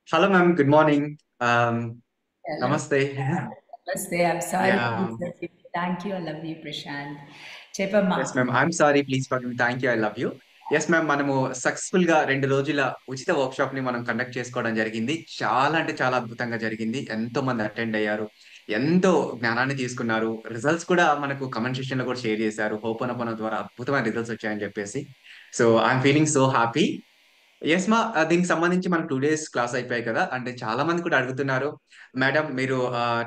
Hello, ma'am. Good morning. Hello. Namaste. Namaste. I'm sorry to Yeah. disturb you. Thank you. I love you, Prashant. చెప్పమ్మా. Yes ma'am. I'm sorry. Please forgive me. Thank you. I love you. Yes ma'am. మనము successful గా 2 రోజుల ఉచిత work shop ని మనం conduct చేసుకోవడం జరిగింది. చాలా అంటే చాలా అద్భుతంగా జరిగింది. ఎంతో మంది అటెండ్ అయ్యారు. ఎంతో జ్ఞానాన్ని తీసుకున్నారు. రిజల్ట్స్ కూడా మనకు కమెంట్ సెక్షన్ లో కూడా షేర్ చేశారు. హోపోనోపోనో ద్వారా అద్భుతమైన రిజల్ట్స్ వచ్చాయని చెప్పేసి. So I'm feeling so happy. Yes ma దీనికి సంబంధించి మనకు 2 డేస్ క్లాస్ అయిపోయాయి కదా. అంటే చాలా మంది కూడా అడుగుతున్నారు, మేడం మీరు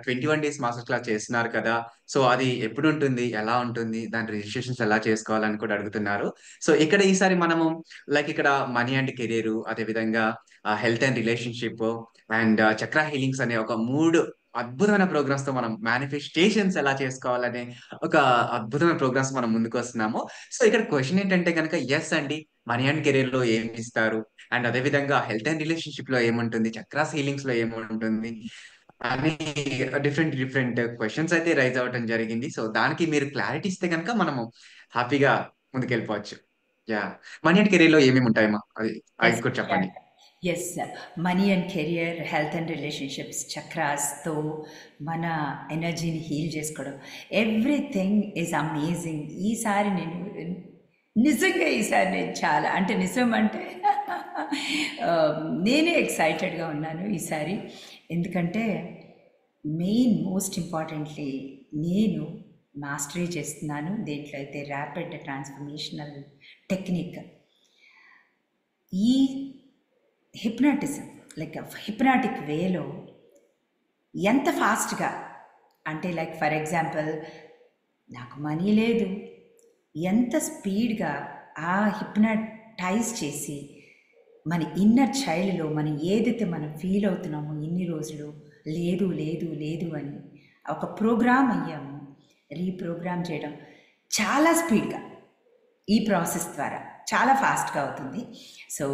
21 డేస్ మాస్టర్ క్లాస్ చేస్తున్నారు కదా. సో అది ఎప్పుడు ఉంటుంది, ఎలా ఉంటుంది, దాని రిజిస్ట్రేషన్స్ ఎలా చేసుకోవాలని కూడా అడుగుతున్నారు. సో ఇక్కడ ఈసారి మనము లైక్ ఇక్కడ మనీ అండ్ కెరీర్, అదే విధంగా హెల్త్ అండ్ రిలేషన్షిప్ అండ్ చక్ర హీలింగ్స్ అనే ఒక 3 అద్భుతమైన ప్రోగ్రామ్స్ తో మనం మేనిఫెస్టేషన్స్ ఎలా చేసుకోవాలనే ఒక అద్భుతమైన ప్రోగ్రామ్స్ మనం ముందుకు వస్తున్నాము. సో ఇక్కడ క్వశ్చన్ ఏంటంటే కనుక ఎస్ అండి, మనీ అండ్ కెరీర్ లో ఏమి ఇస్తారు, అండ్ అదే విధంగా హెల్త్ అండ్ రిలేషన్షిప్ లో ఏముంటుంది, చక్రాస్ హీలింగ్స్ లో ఏముంటుంది అని డిఫరెంట్ డిఫరెంట్ క్వశ్చన్స్ అయితే రైజ్ అవ్వడం జరిగింది. సో దానికి మీరు క్లారిటీ ఇస్తే కనుక మనము హ్యాపీగా ముందుకెళ్ళిపోవచ్చు. యా. మనీ అండ్ కెరీర్ లో ఏమేమి ఉంటాయమ్మా, అది ఎస్ కూడా చెప్పండి. Yes money and career, health and relationships, చక్రాస్తో మన ఎనర్జీని హీల్ చేసుకోవడం, ఎవ్రీథింగ్ ఈజ్ అమేజింగ్. ఈసారి నేను నిజంగా ఈసారి నేను చాలా అంటే నిజం అంటే ఆ, నేనే ఎక్సైటెడ్గా ఉన్నాను ఈసారి. ఎందుకంటే మెయిన్ మోస్ట్ ఇంపార్టెంట్లీ నేను మాస్టరీ చేస్తున్నాను దేంట్లో అయితే ర్యాపిడ్ ట్రాన్స్ఫర్మేషనల్ టెక్నిక్. ఈ హిప్నాటిజం లైక్ హిప్నాటిక్ వేలో ఎంత ఫాస్ట్గా అంటే లైక్ ఫర్ ఎగ్జాంపుల్ నాకు మనీ లేదు, ఎంత స్పీడ్గా ఆ హిప్నటైజ్ చేసి మన ఇన్నర్ చైల్డ్లో మనం ఏదైతే మనం ఫీల్ అవుతున్నామో ఇన్ని రోజులు లేదు లేదు లేదు అని ఒక ప్రోగ్రామ్ అయ్యాము, రీప్రోగ్రామ్ చేయడం చాలా స్పీడ్గా ఈ ప్రాసెస్ ద్వారా చాలా ఫాస్ట్గా అవుతుంది. సో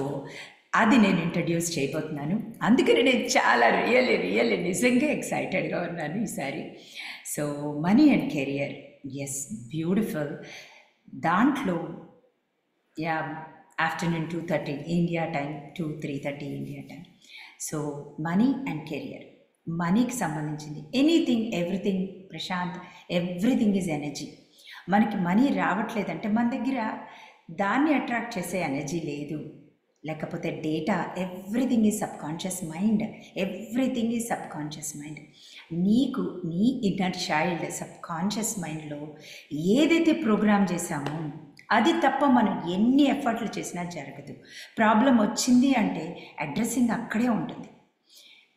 అది నేను ఇంట్రడ్యూస్ చేయబోతున్నాను. అందుకని నేను చాలా రియల్లీ నిజంగా ఎక్సైటెడ్గా ఉన్నాను ఈసారి. So money and career, yes, beautiful. దాంట్లో yeah afternoon 2:30 India time to 3:30 India time. So money and career, మనీకి సంబంధించింది anything everything Prashant, everything is energy. మనకి మనీ రావట్లేదంటే మన దగ్గర దాన్ని అట్రాక్ట్ చేసే ఎనర్జీ లేదు, లేకపోతే data, everything is subconscious mind, everything is subconscious mind. నీకు నీ ఇన్నర్ చైల్డ్ సబ్కాన్షియస్ మైండ్లో ఏదైతే ప్రోగ్రామ్ చేశామో అది తప్ప మనం ఎన్ని ఎఫర్ట్లు చేసినా జరగదు. ప్రాబ్లం వచ్చింది అంటే అడ్రస్సింగ్ అక్కడే ఉంటుంది,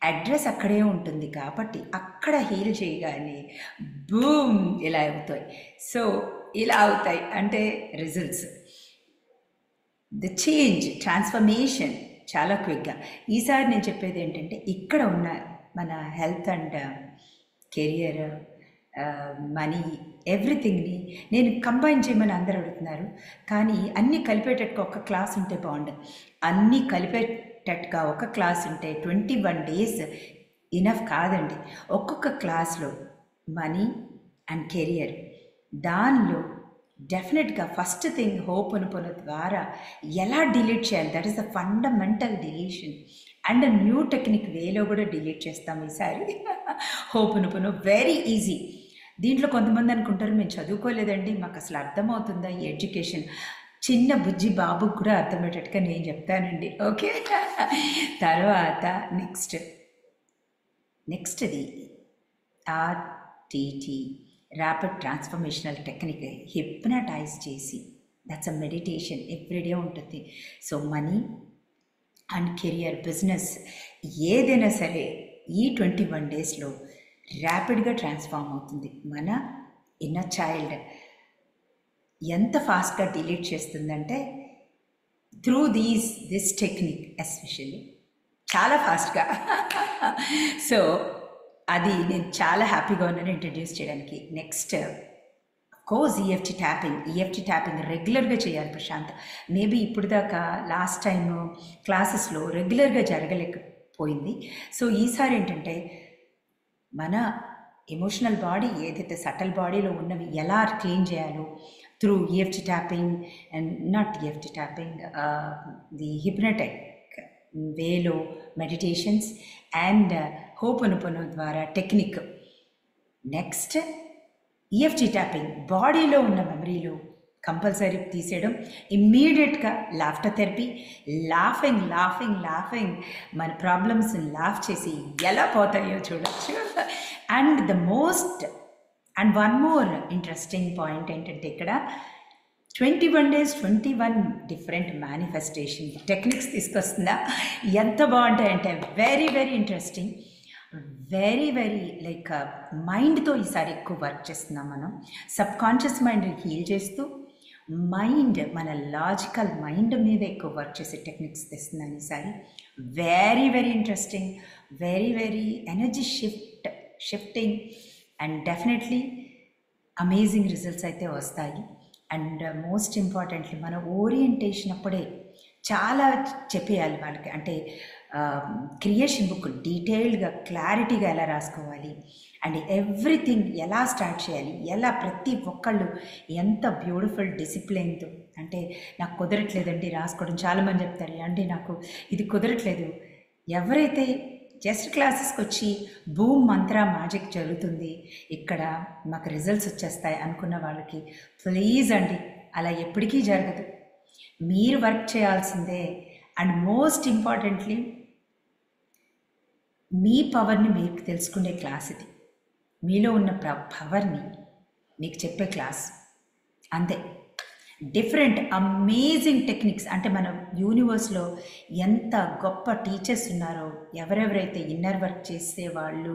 అడ్రస్ అక్కడే ఉంటుంది కాబట్టి అక్కడ హీల్ చేయగానే బూమ్ ఇలా అవుతాయి. సో ఇలా అవుతాయి అంటే రిజల్ట్స్, ద చేంజ్, ట్రాన్స్ఫర్మేషన్ చాలా క్విక్గా. ఈసారి నేను చెప్పేది ఏంటంటే ఇక్కడ ఉన్న మన హెల్త్ అండ్ కెరియర్, మనీ, ఎవ్రీథింగ్ని నేను కంబైన్ చేయమని అందరూ అడుగుతున్నారు. కానీ అన్నీ కలిపేటట్టుగా ఒక క్లాస్ ఉంటే బాగుండదు. అన్నీ కలిపేటట్టుగా ఒక క్లాస్ ఉంటే 21 డేస్ ఇనఫ్ కాదండి. ఒక్కొక్క క్లాస్లో మనీ అండ్ కెరియర్, దానిలో డెఫినెట్గా ఫస్ట్ థింగ్ హోపోనోపోనో ద్వారా ఎలా డిలీట్ చేయాలి, that is the fundamental deletion. And new technique వేలో కూడా డిలీట్ చేస్తాం ఈసారి. Ho'oponopono very easy. దీంట్లో కొంతమంది అనుకుంటారు మేము చదువుకోలేదండి, మాకు అసలు అర్థమవుతుందా ఈ ఎడ్యుకేషన్. చిన్న బుజ్జి బాబుకి కూడా అర్థమయ్యేటట్టుగా నేను చెప్తానండి, ఓకే. తర్వాత నెక్స్ట్ది RTT, rapid transformational technique, hypnotize చేసి, దట్స్ అ మెడిటేషన్ ఎవ్రీడే ఉంటుంది. So money and career, business, ఏదైనా సరే ఈ 21 డేస్లో ర్యాపిడ్గా ట్రాన్స్ఫార్మ్ అవుతుంది. మన ఇన్నర్ చైల్డ్ ఎంత ఫాస్ట్గా డిలీట్ చేస్తుందంటే త్రూ దిస్ టెక్నిక్ ఎస్పెషల్లీ చాలా ఫాస్ట్గా. సో అది నేను చాలా హ్యాపీగా ఉన్నాను ఇంట్రడ్యూస్ చేయడానికి. నెక్స్ట్ కోర్స్ ఈఎఫ్టీ ట్యాపింగ్ రెగ్యులర్గా చేయాలి ప్రశాంత్. మేబీ ఇప్పుడు దాకా లాస్ట్ టైం క్లాసెస్లో రెగ్యులర్గా జరగలేకపోయింది. సో ఈసారి ఏంటంటే మన ఎమోషనల్ బాడీ ఏదైతే సటల్ బాడీలో ఉన్నవి ఎలా క్లీన్ చేయాలో through EFT tapping, and not EFT tapping, the hypnotic వేలో మెడిటేషన్స్ అండ్ హోపనుపను ద్వారా టెక్నిక్. నెక్స్ట్ ఈఎఫ్జి ట్యాపింగ్, బాడీలో ఉన్న మెమరీలు కంపల్సరీ తీసేయడం. ఇమ్మీడియట్గా laughter therapy, laughing laughing laughing మన ప్రాబ్లమ్స్ లాఫ్ చేసి ఎలా పోతాయో చూడొచ్చు. And the most and one more interesting point ఏంటంటే ఇక్కడ 21 days 21 డిఫరెంట్ మేనిఫెస్టేషన్ టెక్నిక్స్ తీసుకొస్తుందా, ఎంత బాగుంటాయంటే very very interesting, very very like మైండ్తో ఈసారి ఎక్కువ వర్క్ చేస్తున్నాం మనం. సబ్ కాన్షియస్ మైండ్ హీల్ చేస్తూ మైండ్, మన లాజికల్ మైండ్ మీద ఎక్కువ వర్క్ చేసే టెక్నిక్స్ తెస్తున్నాను ఈసారి. Very very interesting, very very energy shifting and definitely amazing results అయితే వస్తాయి. అండ్ మోస్ట్ ఇంపార్టెంట్లీ మన ఓరియంటేషన్ అప్పుడే చాలా చెప్పేయాలి వాళ్ళకి. అంటే క్రియేషన్ బుక్ డీటెయిల్డ్గా క్లారిటీగా ఎలా రాసుకోవాలి అండ్ ఎవ్రీథింగ్ ఎలా స్టార్ట్ చేయాలి, ఎలా ప్రతి ఒక్కళ్ళు ఎంత బ్యూటిఫుల్ డిసిప్లిన్తో. అంటే నాకు కుదరట్లేదండి రాసుకోవడం, చాలామంది చెప్తారు అంటే నాకు ఇది కుదరట్లేదు. ఎవరైతే జస్ట్ క్లాసెస్కి వచ్చి బూమ్ మంత్ర మ్యాజిక్ జరుగుతుంది ఇక్కడ మాకు రిజల్ట్స్ వచ్చేస్తాయి అనుకున్న వాళ్ళకి ప్లీజ్ అండి, అలా ఎప్పటికీ జరగదు. మీరు వర్క్ చేయాల్సిందే. అండ్ మోస్ట్ ఇంపార్టెంట్లీ మీ పవర్ని మీకు తెలుసుకునే క్లాస్ ఇది. మీలో ఉన్న పవర్ని మీకు చెప్పే క్లాస్ అంతే. డిఫరెంట్ అమేజింగ్ టెక్నిక్స్, అంటే మన యూనివర్స్లో ఎంత గొప్ప టీచర్స్ ఉన్నారో, ఎవరెవరైతే ఇన్నర్ వర్క్ చేసే వాళ్ళు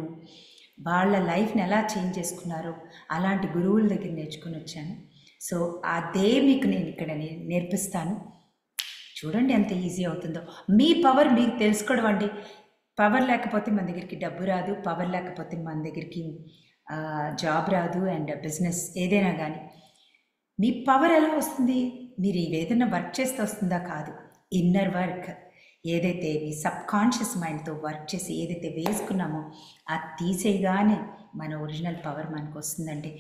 వాళ్ళ లైఫ్ని ఎలా చేంజ్ చేసుకున్నారో అలాంటి గురువుల దగ్గర నేర్చుకుని వచ్చాను. సో అదే మీకు నేను ఇక్కడ నేర్పిస్తాను. చూడండి ఎంత ఈజీ అవుతుందో. మీ పవర్ మీకు తెలుసుకోవడం అండి. పవర్ లేకపోతే మన దగ్గరికి డబ్బు రాదు, పవర్ లేకపోతే మన దగ్గరికి జాబ్ రాదు అండ్ బిజినెస్ ఏదైనా కానీ. మీ పవర్ ఎలా వస్తుంది? మీరు ఏదైనా వర్క్ చేస్తే వస్తుందా? కాదు. ఇన్నర్ వర్క్ ఏదైతే మీ సబ్ కాన్షియస్ మైండ్తో వర్క్ చేసి ఏదైతే వేసుకున్నామో అది తీసేయగానే మన ఒరిజినల్ పవర్ మనకు వస్తుందండి.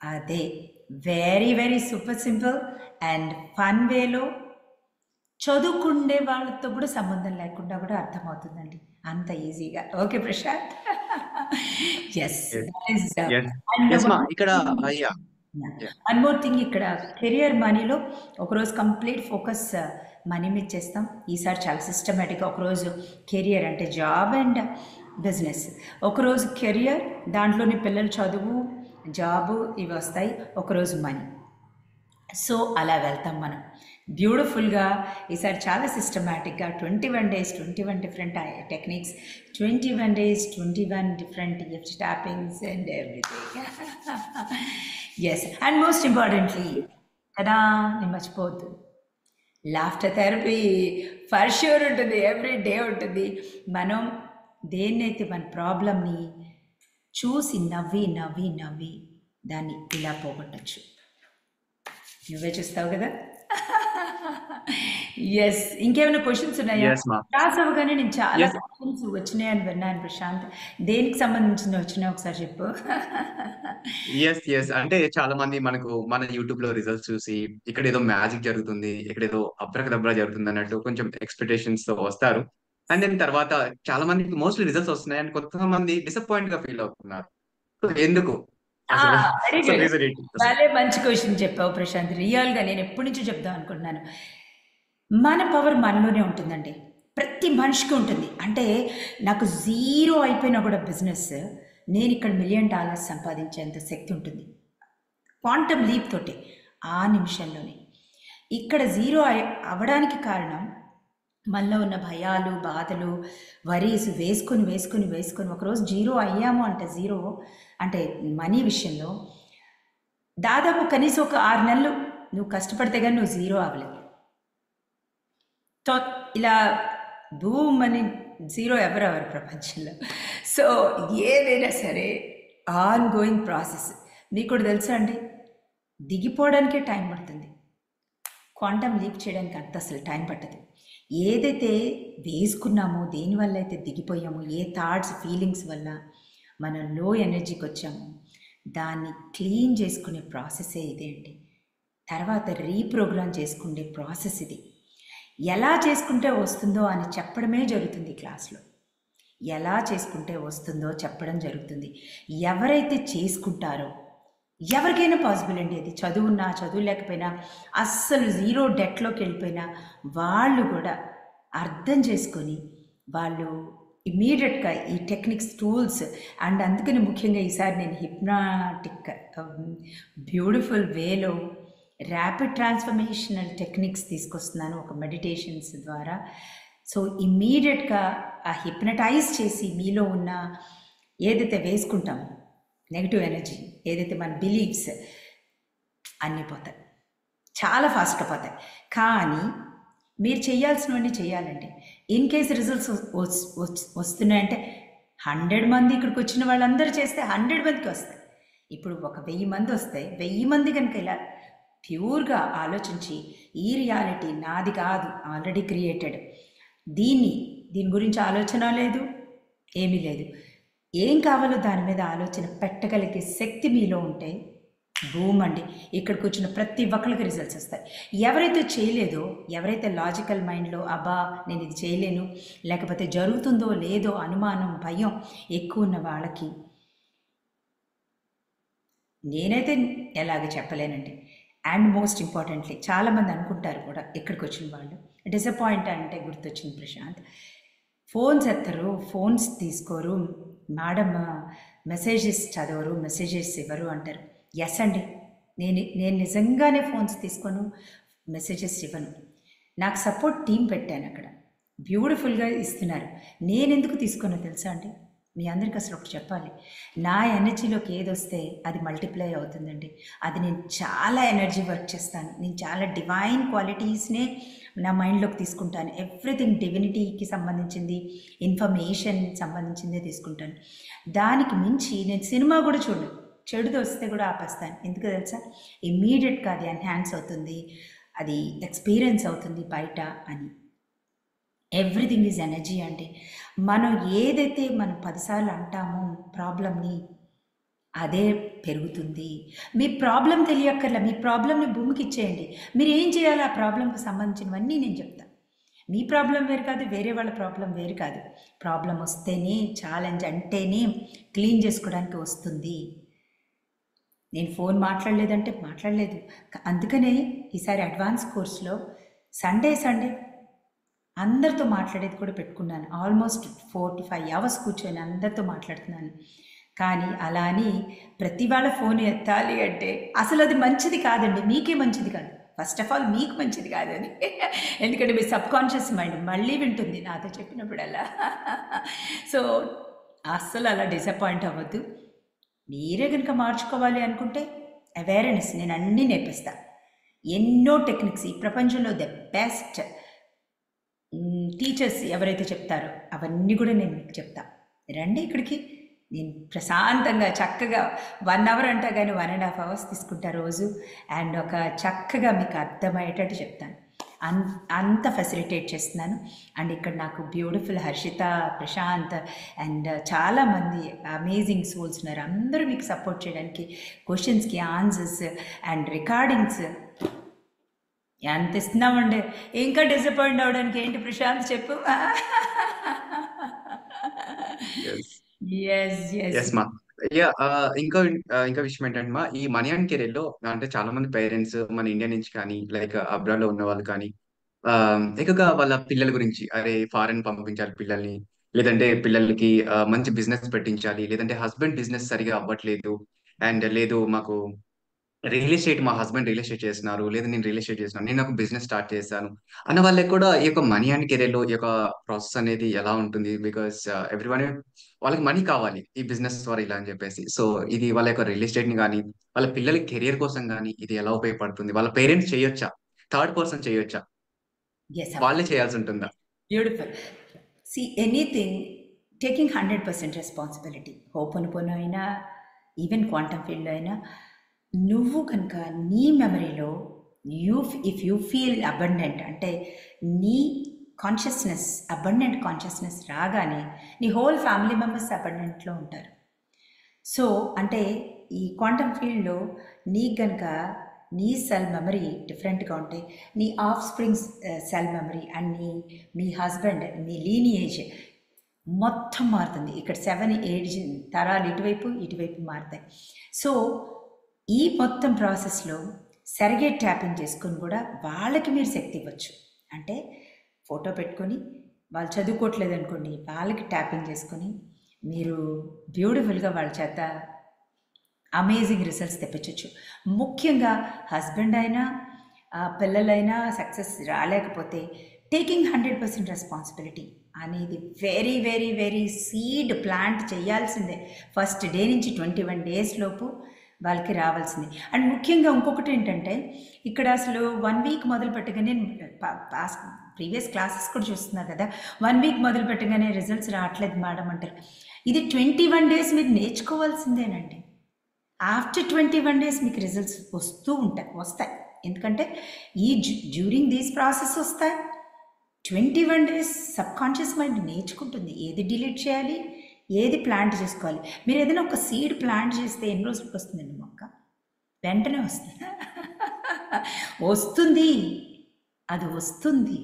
అదే very very super simple and fun వేలో చదువుకుండే వాళ్ళతో కూడా సంబంధం లేకుండా కూడా అర్థమవుతుందండి, అంత ఈజీగా. ఓకే ప్రశాంత్? ఎస్. ఇక్కడ వన్ మోర్ థింగ్, ఇక్కడ కెరియర్ మనీలో ఒకరోజు కంప్లీట్ ఫోకస్ మనీ మీద చేస్తాం. ఈసారి చాలా సిస్టమేటిక్గా ఒకరోజు కెరియర్ అంటే జాబ్ అండ్ బిజినెస్, ఒకరోజు కెరియర్ దాంట్లోని పిల్లల చదువు జాబు ఇవి వస్తాయి, ఒకరోజు మనీ. సో అలా వెళ్తాం మనం బ్యూటిఫుల్గా. ఈసారి చాలా సిస్టమేటిక్గా 21 days 21 different techniques, 21 days 21 different EFT tappings and everything. Yes. And most importantly కదా, నేను మర్చిపోవద్దు, లాఫ్టర్ థెరపీ ఫర్ ష్యూర్ ఉంటుంది, ఎవ్రీ డే ఉంటుంది. మనం దేన్నైతే మన ప్రాబ్లమ్ని చూసి నవ్వి నవ్వి నవ్వి దాన్ని ఇలా పోగొట్టచ్చు. నువ్వే చూస్తావు కదా. ఎస్. ఇంకేమైనా క్వశ్చన్స్ ఉన్నాయా? క్లాస్ అవ్వగానే నేను చాలా క్వశ్చన్స్ వచ్చినాయని విన్నాను ప్రశాంత్. దేనికి సంబంధించిన వచ్చినా ఒకసారి చెప్పు. అంటే చాలా మంది మనకు మన యూట్యూబ్ లో రిజల్ట్స్ చూసి ఇక్కడ ఏదో మ్యాజిక్ జరుగుతుంది, ఇక్కడ ఏదో అబ్రకదబ్రా జరుగుతుంది అన్నట్టు కొంచెం ఎక్స్పెక్టేషన్స్ తో వస్తారు. అండ్ దెన్ తర్వాత చాలా మందికి మోస్ట్లీ రిజల్ట్స్ వస్తున్నాయి అండ్ కొంతమంది డిసప్పాయింట్ గా ఫీల్ అవుతున్నారు. ఎందుకు? భలే మంచి క్వశ్చన్ చెప్పావు ప్రశాంత్. రియల్గా నేను ఎప్పటి నుంచో చెప్దాం అనుకుంటున్నాను. మన పవర్ మనలోనే ఉంటుందండి, ప్రతి మనిషికి ఉంటుంది. అంటే నాకు జీరో అయిపోయినా కూడా బిజినెస్ నేను ఇక్కడ $1 million సంపాదించేంత శక్తి ఉంటుంది క్వాంటమ్ లీప్ తోటి ఆ నిమిషంలోనే. ఇక్కడ జీరో అవ్వడానికి కారణం మనలో ఉన్న భయాలు, బాధలు, వరీస్ వేసుకొని వేసుకొని వేసుకొని ఒకరోజు జీరో అయ్యాము అంటే, జీరో అంటే మనీ విషయంలో దాదాపు కనీసం ఒక 6 నెలలు నువ్వు కష్టపడితే కానీ నువ్వు జీరో అవ్వలేవు. ఇలా బూమ్ అని జీరో ఎవరెవరు ప్రపంచంలో. సో ఏదైనా సరే ఆన్ గోయింగ్ ప్రాసెస్. మీకు కూడా తెలుసా అండి, దిగిపోవడానికే టైం పడుతుంది, క్వాంటమ్ లీప్ చేయడానికి అంత అసలు టైం పట్టదు. ఏదైతే వేసుకున్నామో, దేనివల్ల అయితే దిగిపోయామో, ఏ థాట్స్ ఫీలింగ్స్ వల్ల మనం లో ఎనర్జీకి వచ్చామో దాన్ని క్లీన్ చేసుకునే ప్రాసెసే ఇదే అండి. తర్వాత రీప్రోగ్రామ్ చేసుకునే ప్రాసెస్ ఇది. ఎలా చేసుకుంటే వస్తుందో అని చెప్పడమే జరుగుతుంది ఈ క్లాస్లో. ఎలా చేసుకుంటే వస్తుందో చెప్పడం జరుగుతుంది. ఎవరైతే చేసుకుంటారో ఎవరికైనా పాసిబుల్ అండి. అది చదువున్నా చదువు లేకపోయినా అస్సలు జీరో డెట్లోకి వెళ్ళిపోయినా వాళ్ళు కూడా అర్థం చేసుకొని వాళ్ళు ఇమీడియట్గా ఈ టెక్నిక్స్ టూల్స్ అండ్ అందుకని ముఖ్యంగా ఈసారి నేను హిప్నాటిక్ బ్యూటిఫుల్ వేలో ర్యాపిడ్ ట్రాన్స్ఫర్మేషనల్ టెక్నిక్స్ తీసుకొస్తున్నాను ఒక మెడిటేషన్స్ ద్వారా. సో ఇమ్మీడియట్గా ఆ హిప్నటైజ్ చేసి మీలో ఉన్న ఏదైతే వేసుకుంటామో నెగిటివ్ ఎనర్జీ, ఏదైతే మన బిలీఫ్స్ అన్నీ పోతాయి, చాలా ఫాస్ట్గా పోతాయి. కానీ మీరు చేయాల్సినవన్నీ చేయాలండి. ఇన్ కేస్ రిజల్ట్స్ వస్తున్నాయంటే 100 మంది ఇక్కడికి వచ్చిన వాళ్ళందరూ చేస్తే 100 మందికి వస్తాయి. ఇప్పుడు ఒక 1000 మంది వస్తే 1000 మంది కనుక ఇలా ప్యూర్గా ఆలోచించి ఈ రియాలిటీ నాది కాదు, ఆల్రెడీ క్రియేటెడ్, దీని గురించి ఆలోచన లేదు, ఏమీ లేదు, ఏం కావాలో దాని మీద ఆలోచన పెట్టగలిగే శక్తి మీలో ఉంటే బూమ్ అండి, ఇక్కడికి వచ్చిన ప్రతి ఒక్కరికి రిజల్ట్స్ వస్తాయి. ఎవరైతే చేయలేదో, ఎవరైతే లాజికల్ మైండ్లో అబ్బా నేను ఇది చేయలేను, లేకపోతే జరుగుతుందో లేదో అనుమానం భయం ఎక్కువ ఉన్న వాళ్ళకి నేనైతే ఎలాగ చెప్పలేనండి. అండ్ మోస్ట్ ఇంపార్టెంట్లీ చాలామంది అనుకుంటారు కూడా ఇక్కడికి వచ్చిన వాళ్ళు, డిసప్పాయింట్ అంటే గుర్తొచ్చింది ప్రశాంత్, ఫోన్స్ ఎత్తరు, ఫోన్స్ తీసుకోరు, మేడం మెసేజెస్ చదవరు, మెసేజెస్ ఇవ్వరు అంటారు. ఎస్ అండి, నేను నిజంగానే ఫోన్స్ తీసుకోను, మెసేజెస్ ఇవ్వను. నాకు సపోర్ట్ టీం పెట్టాను అక్కడ, బ్యూటిఫుల్గా ఇస్తున్నారు. నేను ఎందుకు తీసుకోనో తెలుసా అండి, మీ అందరికీ అసలు ఒకటి చెప్పాలి, నా ఎనర్జీలోకి ఏది వస్తే అది మల్టిప్లై అవుతుందండి. అది నేను చాలా ఎనర్జీ వర్క్ చేస్తాను, నేను చాలా డివైన్ క్వాలిటీస్నే నా మైండ్లోకి తీసుకుంటాను. ఎవ్రీథింగ్ డివినిటీకి సంబంధించింది, ఇన్ఫర్మేషన్ సంబంధించిందే తీసుకుంటాను. దానికి మించి నేను సినిమా కూడా చూడను, చెడుది వస్తే కూడా ఆపేస్తాను. ఎందుకు తెలుసా, ఇమ్మీడియట్గా అది ఎన్హాన్స్ అవుతుంది, అది ఎక్స్పీరియన్స్ అవుతుంది బయట అని. ఎవ్రీథింగ్ ఈజ్ ఎనర్జీ అండి. మనం ఏదైతే మనం 10 సార్లు అంటామో ప్రాబ్లమ్ని, అదే పెరుగుతుంది. మీ ప్రాబ్లం తెలియక్కర్లా, మీ ప్రాబ్లంని భూమికి ఇచ్చేయండి. మీరు ఏం చేయాలో ఆ ప్రాబ్లంకి సంబంధించినవన్నీ నేను చెప్తాను. మీ ప్రాబ్లం వేరు కాదు, వేరే వాళ్ళ ప్రాబ్లం వేరు కాదు. ప్రాబ్లం వస్తేనే, ఛాలెంజ్ అంటేనే క్లీన్ చేసుకోవడానికి వస్తుంది. నేను ఫోన్ మాట్లాడలేదంటే మాట్లాడలేదు. అందుకనే ఈసారి అడ్వాన్స్ కోర్స్లో సండే అందరితో మాట్లాడేది కూడా పెట్టుకున్నాను. ఆల్మోస్ట్ 4 to 5 hours కూర్చొని అందరితో మాట్లాడుతున్నాను. కానీ అలా అని ప్రతి వాళ్ళ ఫోన్ ఎత్తాలి అంటే అసలు అది మంచిది కాదండి, మీకే మంచిది కాదు. ఫస్ట్ ఆఫ్ ఆల్ మీకు మంచిది కాదు అది, ఎందుకంటే మీ సబ్కాన్షియస్ మైండ్ మళ్ళీ వింటుంది నాతో చెప్పినప్పుడల్లా. సో అస్సలు అలా డిసప్పాయింట్ అవ్వద్దు. మీరే కనుక మార్చుకోవాలి అనుకుంటే అవేర్నెస్ నేను అన్నీ నేర్పిస్తాను. ఎన్నో టెక్నిక్స్, ఈ ప్రపంచంలో ద బెస్ట్ టీచర్స్ ఎవరైతే చెప్తారో అవన్నీ కూడా నేను మీకు చెప్తా. రండి ఇక్కడికి, నేను ప్రశాంతంగా చక్కగా 1 hour అంటా కానీ 1.5 hours తీసుకుంటా రోజు. అండ్ ఒక చక్కగా మీకు అర్థమయ్యేటట్టు చెప్తాను, అంత ఫెసిలిటేట్ చేస్తున్నాను. అండ్ ఇక్కడ నాకు బ్యూటిఫుల్ హర్షిత, ప్రశాంత్ అండ్ చాలామంది అమేజింగ్ సోల్స్ ఉన్నారు. అందరూ మీకు సపోర్ట్ చేయడానికి, క్వశ్చన్స్కి ఆన్సర్స్ అండ్ రికార్డింగ్స్ ఎంత ఇస్తున్నామండి. ఇంకా డిసప్పాయింట్ అవడానికి ఏంటి ప్రశాంత్ చెప్పు. ఇంకా విషయం ఏంటంటే మా ఈ మనీ అండ్ కెరీర్ లో అంటే చాలా మంది పేరెంట్స్ మన ఇండియా నుంచి కానీ లైక్ అబ్రాడ్ లో ఉన్న వాళ్ళు కానీ ఎక్కువగా వాళ్ళ పిల్లల గురించి, అరే ఫారెన్ పంపించాలి పిల్లల్ని, లేదంటే పిల్లలకి మంచి బిజినెస్ పెట్టించాలి, లేదంటే హస్బెండ్ బిజినెస్ సరిగా అవ్వట్లేదు, అండ్ లేదు మాకు మా హస్బెండ్ రియల్ ఎస్టేట్ చేస్తున్నారు, లేదా నేను రియల్ ఎస్టేట్ చేస్తున్నాను, నేను ఒక బిజినెస్ స్టార్ట్ చేశాను అన్న వాళ్ళకి కూడా ఈ యొక్క మనీ అండ్ కెరీర్ లో ఈ యొక్క ప్రాసెస్ అనేది ఎలా ఉంటుంది, బికాస్ ఎవ్రీవన్ వాళ్ళకి మనీ కావాలి ఈ బిజినెస్ ద్వారా ఇలా అని చెప్పేసి. సో ఇది వాళ్ళ యొక్క రియల్ ఎస్టేట్ ని కానీ వాళ్ళ పిల్లల కెరియర్ కోసం కానీ ఇది ఎలా ఉపయోగపడుతుంది, వాళ్ళ పేరెంట్స్ చేయొచ్చా, థర్డ్ పర్సన్ చేయొచ్చా, వాళ్ళే చేయాల్సి ఉంటుందా? Beautiful. See anything taking 100% responsibility, ho'oponopono అయినా ఈవెన్ క్వాంటమ్ ఫీల్డ్లో అయినా, నువ్వు కనుక నీ మెమరీలో ఇఫ్ యూ ఫీల్ అబండెంట్ అంటే నీ కాన్షియస్నెస్, అబండెంట్ కాన్షియస్నెస్ రాగానే నీ హోల్ ఫ్యామిలీ మెంబర్స్ అబండెంట్లో ఉంటారు. సో అంటే ఈ క్వాంటమ్ ఫీల్డ్లో నీకు కనుక నీ సెల్ మెమరీ డిఫరెంట్గా ఉంటాయి, నీ of springs cell memory and me husband me lineage మొత్తం మారుతుంది. ఇక్కడ 7-8 తరాలు ఇటువైపు మారుతాయి. సో ఈ మొత్తం ప్రాసెస్లో సరిగేట్ ట్యాపింగ్ చేసుకొని కూడా వాళ్ళకి మీరు శక్తి ఇవ్వచ్చు. అంటే ఫోటో పెట్టుకొని వాళ్ళు చదువుకోవట్లేదు అనుకోండి, వాళ్ళకి ట్యాపింగ్ చేసుకొని మీరు బ్యూటిఫుల్గా వాళ్ళ చేత అమేజింగ్ రిజల్ట్స్ తెప్పించవచ్చు. ముఖ్యంగా హస్బెండ్ అయినా పిల్లలైనా సక్సెస్ రాలేకపోతే టేకింగ్ 100% రెస్పాన్సిబిలిటీ అనేది very very very seed plant చేయాల్సిందే. ఫస్ట్ డే నుంచి 21 days లోపు వాళ్ళకి రావాల్సింది. అండ్ ముఖ్యంగా ఇంకొకటి ఏంటంటే, ఇక్కడ అసలు 1 week మొదలు పెట్టగానే ప్రీవియస్ క్లాసెస్ కూడా చూస్తున్నారు కదా, 1 week మొదలు పెట్టగానే రిజల్ట్స్ రావట్లేదు మేడం అంటారు. ఇది 21 days మీరు నేర్చుకోవాల్సిందేనండి. ఆఫ్టర్ 21 days మీకు రిజల్ట్స్ వస్తాయి. ఎందుకంటే ఈ డ్యూరింగ్ దీస్ ప్రాసెస్ వస్తాయి. 21 days సబ్ కాన్షియస్ మైండ్ నేర్చుకుంటుంది ఏది డిలీట్ చేయాలి, ఏది ప్లాంట్ చేసుకోవాలి. మీరు ఏదైనా ఒక సీడ్ ప్లాంట్ చేస్తే ఎన్ని రోజులకు వస్తుందండి మొక్క? వెంటనే వస్తుంది. వస్తుంది, అది వస్తుంది.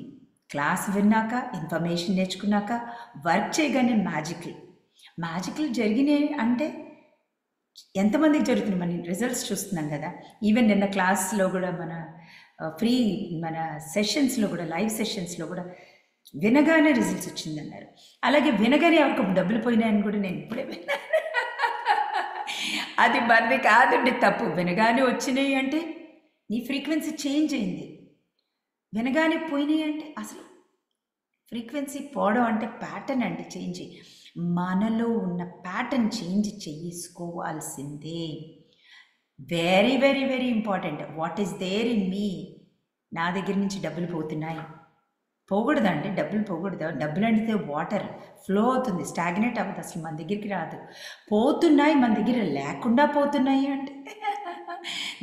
క్లాస్ విన్నాక, ఇన్ఫర్మేషన్ నేర్చుకున్నాక, వర్క్ చేయగానే మ్యాజిక్లు జరిగినాయి. అంటే ఎంతమందికి జరుగుతుంది? మన రిజల్ట్స్ చూస్తున్నాం కదా. ఈవెన్ నిన్న క్లాస్లో కూడా మన సెషన్స్లో కూడా, లైవ్ సెషన్స్లో కూడా వినగానే రిజల్ట్స్ వచ్చిందన్నారు. అలాగే వినగానే ఎవరికి డబ్బులు పోయినాయని కూడా నేను ఇప్పుడే విన్నాను. అది మనది కాదండి, తప్పు. వినగానే వచ్చినాయి అంటే నీ ఫ్రీక్వెన్సీ చేంజ్ అయింది. వినగానే పోయినాయి అంటే అసలు ఫ్రీక్వెన్సీ పోవడం అంటే ప్యాటర్న్ అంటే చేంజ్. మనలో ఉన్న ప్యాటర్న్ చేంజ్ చేసుకోవాల్సిందే. Very very very important. What is there in me? నా దగ్గర నుంచి డబ్బులు పోతున్నాయి, పోకూడదండి. డబ్బులు పోకూడదు. డబ్బులు అంటే వాటర్ ఫ్లో అవుతుంది, స్టాగ్నేట్ అవ్వదు, అసలు మన దగ్గరికి రాదు. పోతున్నాయి, మన దగ్గర లేకుండా పోతున్నాయి అంటే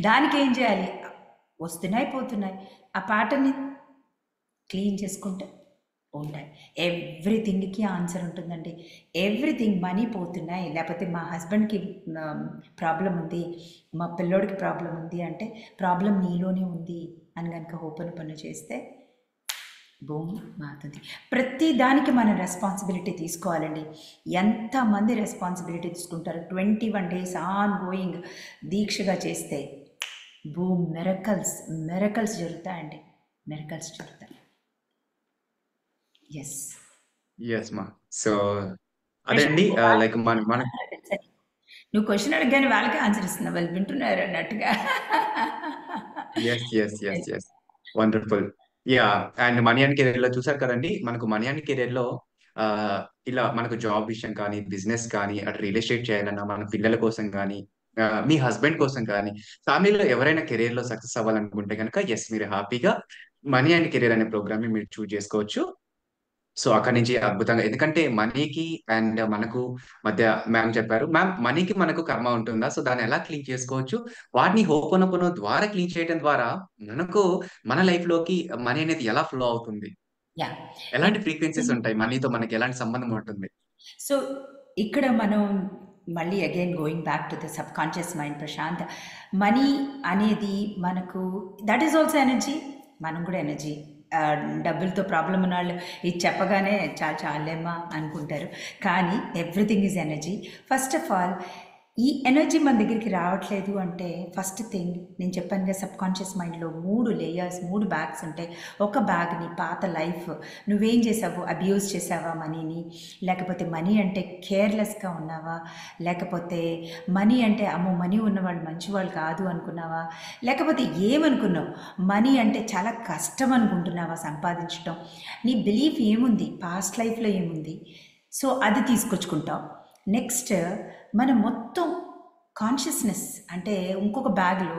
దానికి ఏం చేయాలి? వస్తున్నాయి, పోతున్నాయి, ఆ ప్యాటర్న్ని క్లీన్ చేసుకుంటే ఉంటాయి. ఎవ్రీథింగ్కి ఆన్సర్ ఉంటుందండి. ఎవ్రీథింగ్. మనీ పోతున్నాయి, లేకపోతే మా హస్బెండ్కి ప్రాబ్లం ఉంది, మా పిల్లోడికి ప్రాబ్లం ఉంది అంటే ప్రాబ్లం నీలోనే ఉంది అని కనుక ఓపెన్ చేస్తే బూమ్ మారుతుంది. ప్రతి దానికి మనం రెస్పాన్సిబిలిటీ తీసుకోవాలండి. ఎంతమంది రెస్పాన్సిబిలిటీ తీసుకుంటారు? 21 days ఆన్ గోయింగ్ దీక్షగా చేస్తే బూమ్ మిరకల్స్ జరుగుతాయండి. మిరకల్స్ జరుగుతాయి. Yes ma. సో అదండి, లైక్ మన నువ్వు క్వశ్చన్ అడగగానే వాళ్ళకే ఆన్సర్ ఇస్తున్నావు, వాళ్ళు వింటున్నారు అన్నట్టుగా. Yes wonderful. Yeah. And money and career లో చూసారు కదండి, మనకు మనీ అండ్ కెరీర్ లో ఇలా మనకు జాబ్ విషయం కానీ, బిజినెస్ కానీ, అటు రియల్ ఎస్టేట్ చేయాలన్నా, మన పిల్లల కోసం కానీ, మీ హస్బెండ్ కోసం కానీ, ఫ్యామిలీలో ఎవరైనా కెరీర్ లో సక్సెస్ అవ్వాలనుకుంటే కనుక మీరు హ్యాపీగా మనీ అండ్ కెరీర్ అనే ప్రోగ్రామ్ ని మీరు చూస్ చేసుకోవచ్చు. సో అక్కడి నుంచి అద్భుతంగా, ఎందుకంటే మనీకి అండ్ మనకు మధ్య మ్యామ్ చెప్పారు, మ్యామ్ మనీకి మనకు కర్మ ఉంటుందా, సో దాన్ని ఎలా క్లీన్ చేసుకోవచ్చు, వాటిని హోపోనోపోనో ద్వారా క్లీన్ చేయడం ద్వారా మనకు మన లైఫ్ లోకి మనీ అనేది ఎలా ఫ్లో అవుతుంది, యా. ఎలాంటి ఫ్రీక్వెన్సీస్ ఉంటాయి, మనీతో మనకి ఎలాంటి సంబంధం ఉంటుంది. సో ఇక్కడ మనం మళ్ళీ again going back to the subconscious mind Prashant, money అనేది మనకు దట్ ఈస్ ఆల్సో ఎనర్జీ. మనం కూడా ఎనర్జీ. డబ్బులతో ప్రాబ్లం ఉన్న వాళ్ళు ఇది చెప్పగానే చాలేమా అనుకుంటారు, కానీ everything is energy. First of all ఈ ఎనర్జీ మన దగ్గరికి రావట్లేదు అంటే ఫస్ట్ థింగ్ నేను చెప్పాను కదా, సబ్ కాన్షియస్ మైండ్లో 3 లేయర్స్, 3 బ్యాగ్స్ ఉంటాయి. ఒక బ్యాగ్ నీ పాత లైఫ్, నువ్వేం చేసావు, అబ్యూజ్ చేసావా మనీని, లేకపోతే మనీ అంటే కేర్లెస్గా ఉన్నావా, లేకపోతే మనీ అంటే అమ్మో మనీ ఉన్నవాళ్ళు మంచివాళ్ళు కాదు అనుకున్నావా, లేకపోతే ఏమనుకున్నావు, మనీ అంటే చాలా కష్టం అనుకుంటున్నావా సంపాదించడం, నీ బిలీఫ్ ఏముంది, పాస్ట్ లైఫ్లో ఏముంది, సో అది తీసుకొచ్చుకుంటావు. నెక్స్ట్ మన మొత్తం కాన్షియస్నెస్ అంటే ఇంకొక బ్యాగ్లో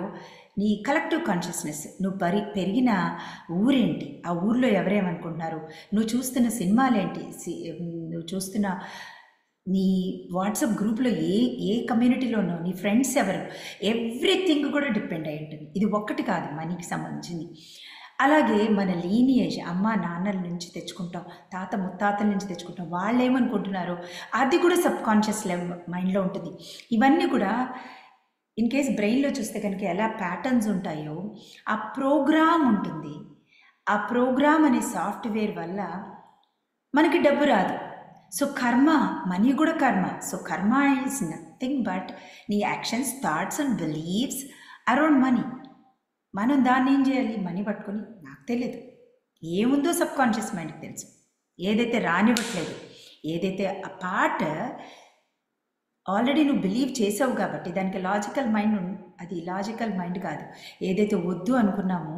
నీ కలెక్టివ్ కాన్షియస్నెస్, నువ్వు పెరిగిన ఊరేంటి, ఆ ఊర్లో ఎవరేమనుకుంటున్నారు, నువ్వు చూస్తున్న సినిమాలేంటి, నువ్వు చూస్తున్న నీ వాట్సాప్ గ్రూప్లో ఏ కమ్యూనిటీలో ఉన్నావు, నీ ఫ్రెండ్స్ ఎవరు, ఎవ్రీథింగ్ కూడా డిపెండ్ అయి ఉంటుంది. ఇది ఒక్కటి కాదు మనీకి సంబంధించింది. అలాగే మన లీనియేజ్ అమ్మ నాన్నల నుంచి తెచ్చుకుంటాం, తాత ముత్తాతల నుంచి తెచ్చుకుంటాం, వాళ్ళు ఏమనుకుంటున్నారు అది కూడా సబ్ కాన్షియస్ మైండ్లో ఉంటుంది. ఇవన్నీ కూడా ఇన్ కేస్ బ్రెయిన్లో చూస్తే కనుక ఎలా ప్యాటర్న్స్ ఉంటాయో ఆ ప్రోగ్రామ్ ఉంటుంది. ఆ ప్రోగ్రామ్ అనే సాఫ్ట్వేర్ వల్ల మనకి డబ్బు రాదు. సో కర్మ, మనీ కూడా కర్మ. సో కర్మ ఈజ్ నథింగ్ బట్ నీ actions, thoughts and believes around money. మనం దాన్ని ఏం చేయాలి? మనీ పట్టుకొని, నాకు తెలియదు ఏముందో సబ్ కాన్షియస్ మైండ్కి తెలుసు. ఏదైతే రానివ్వట్లేదు, ఏదైతే ఆ పార్ట్ ఆల్రెడీ నువ్వు బిలీవ్ చేసావు కాబట్టి దానికి లాజికల్ మైండ్, అది లాజికల్ మైండ్ కాదు. ఏదైతే వద్దు అనుకున్నామో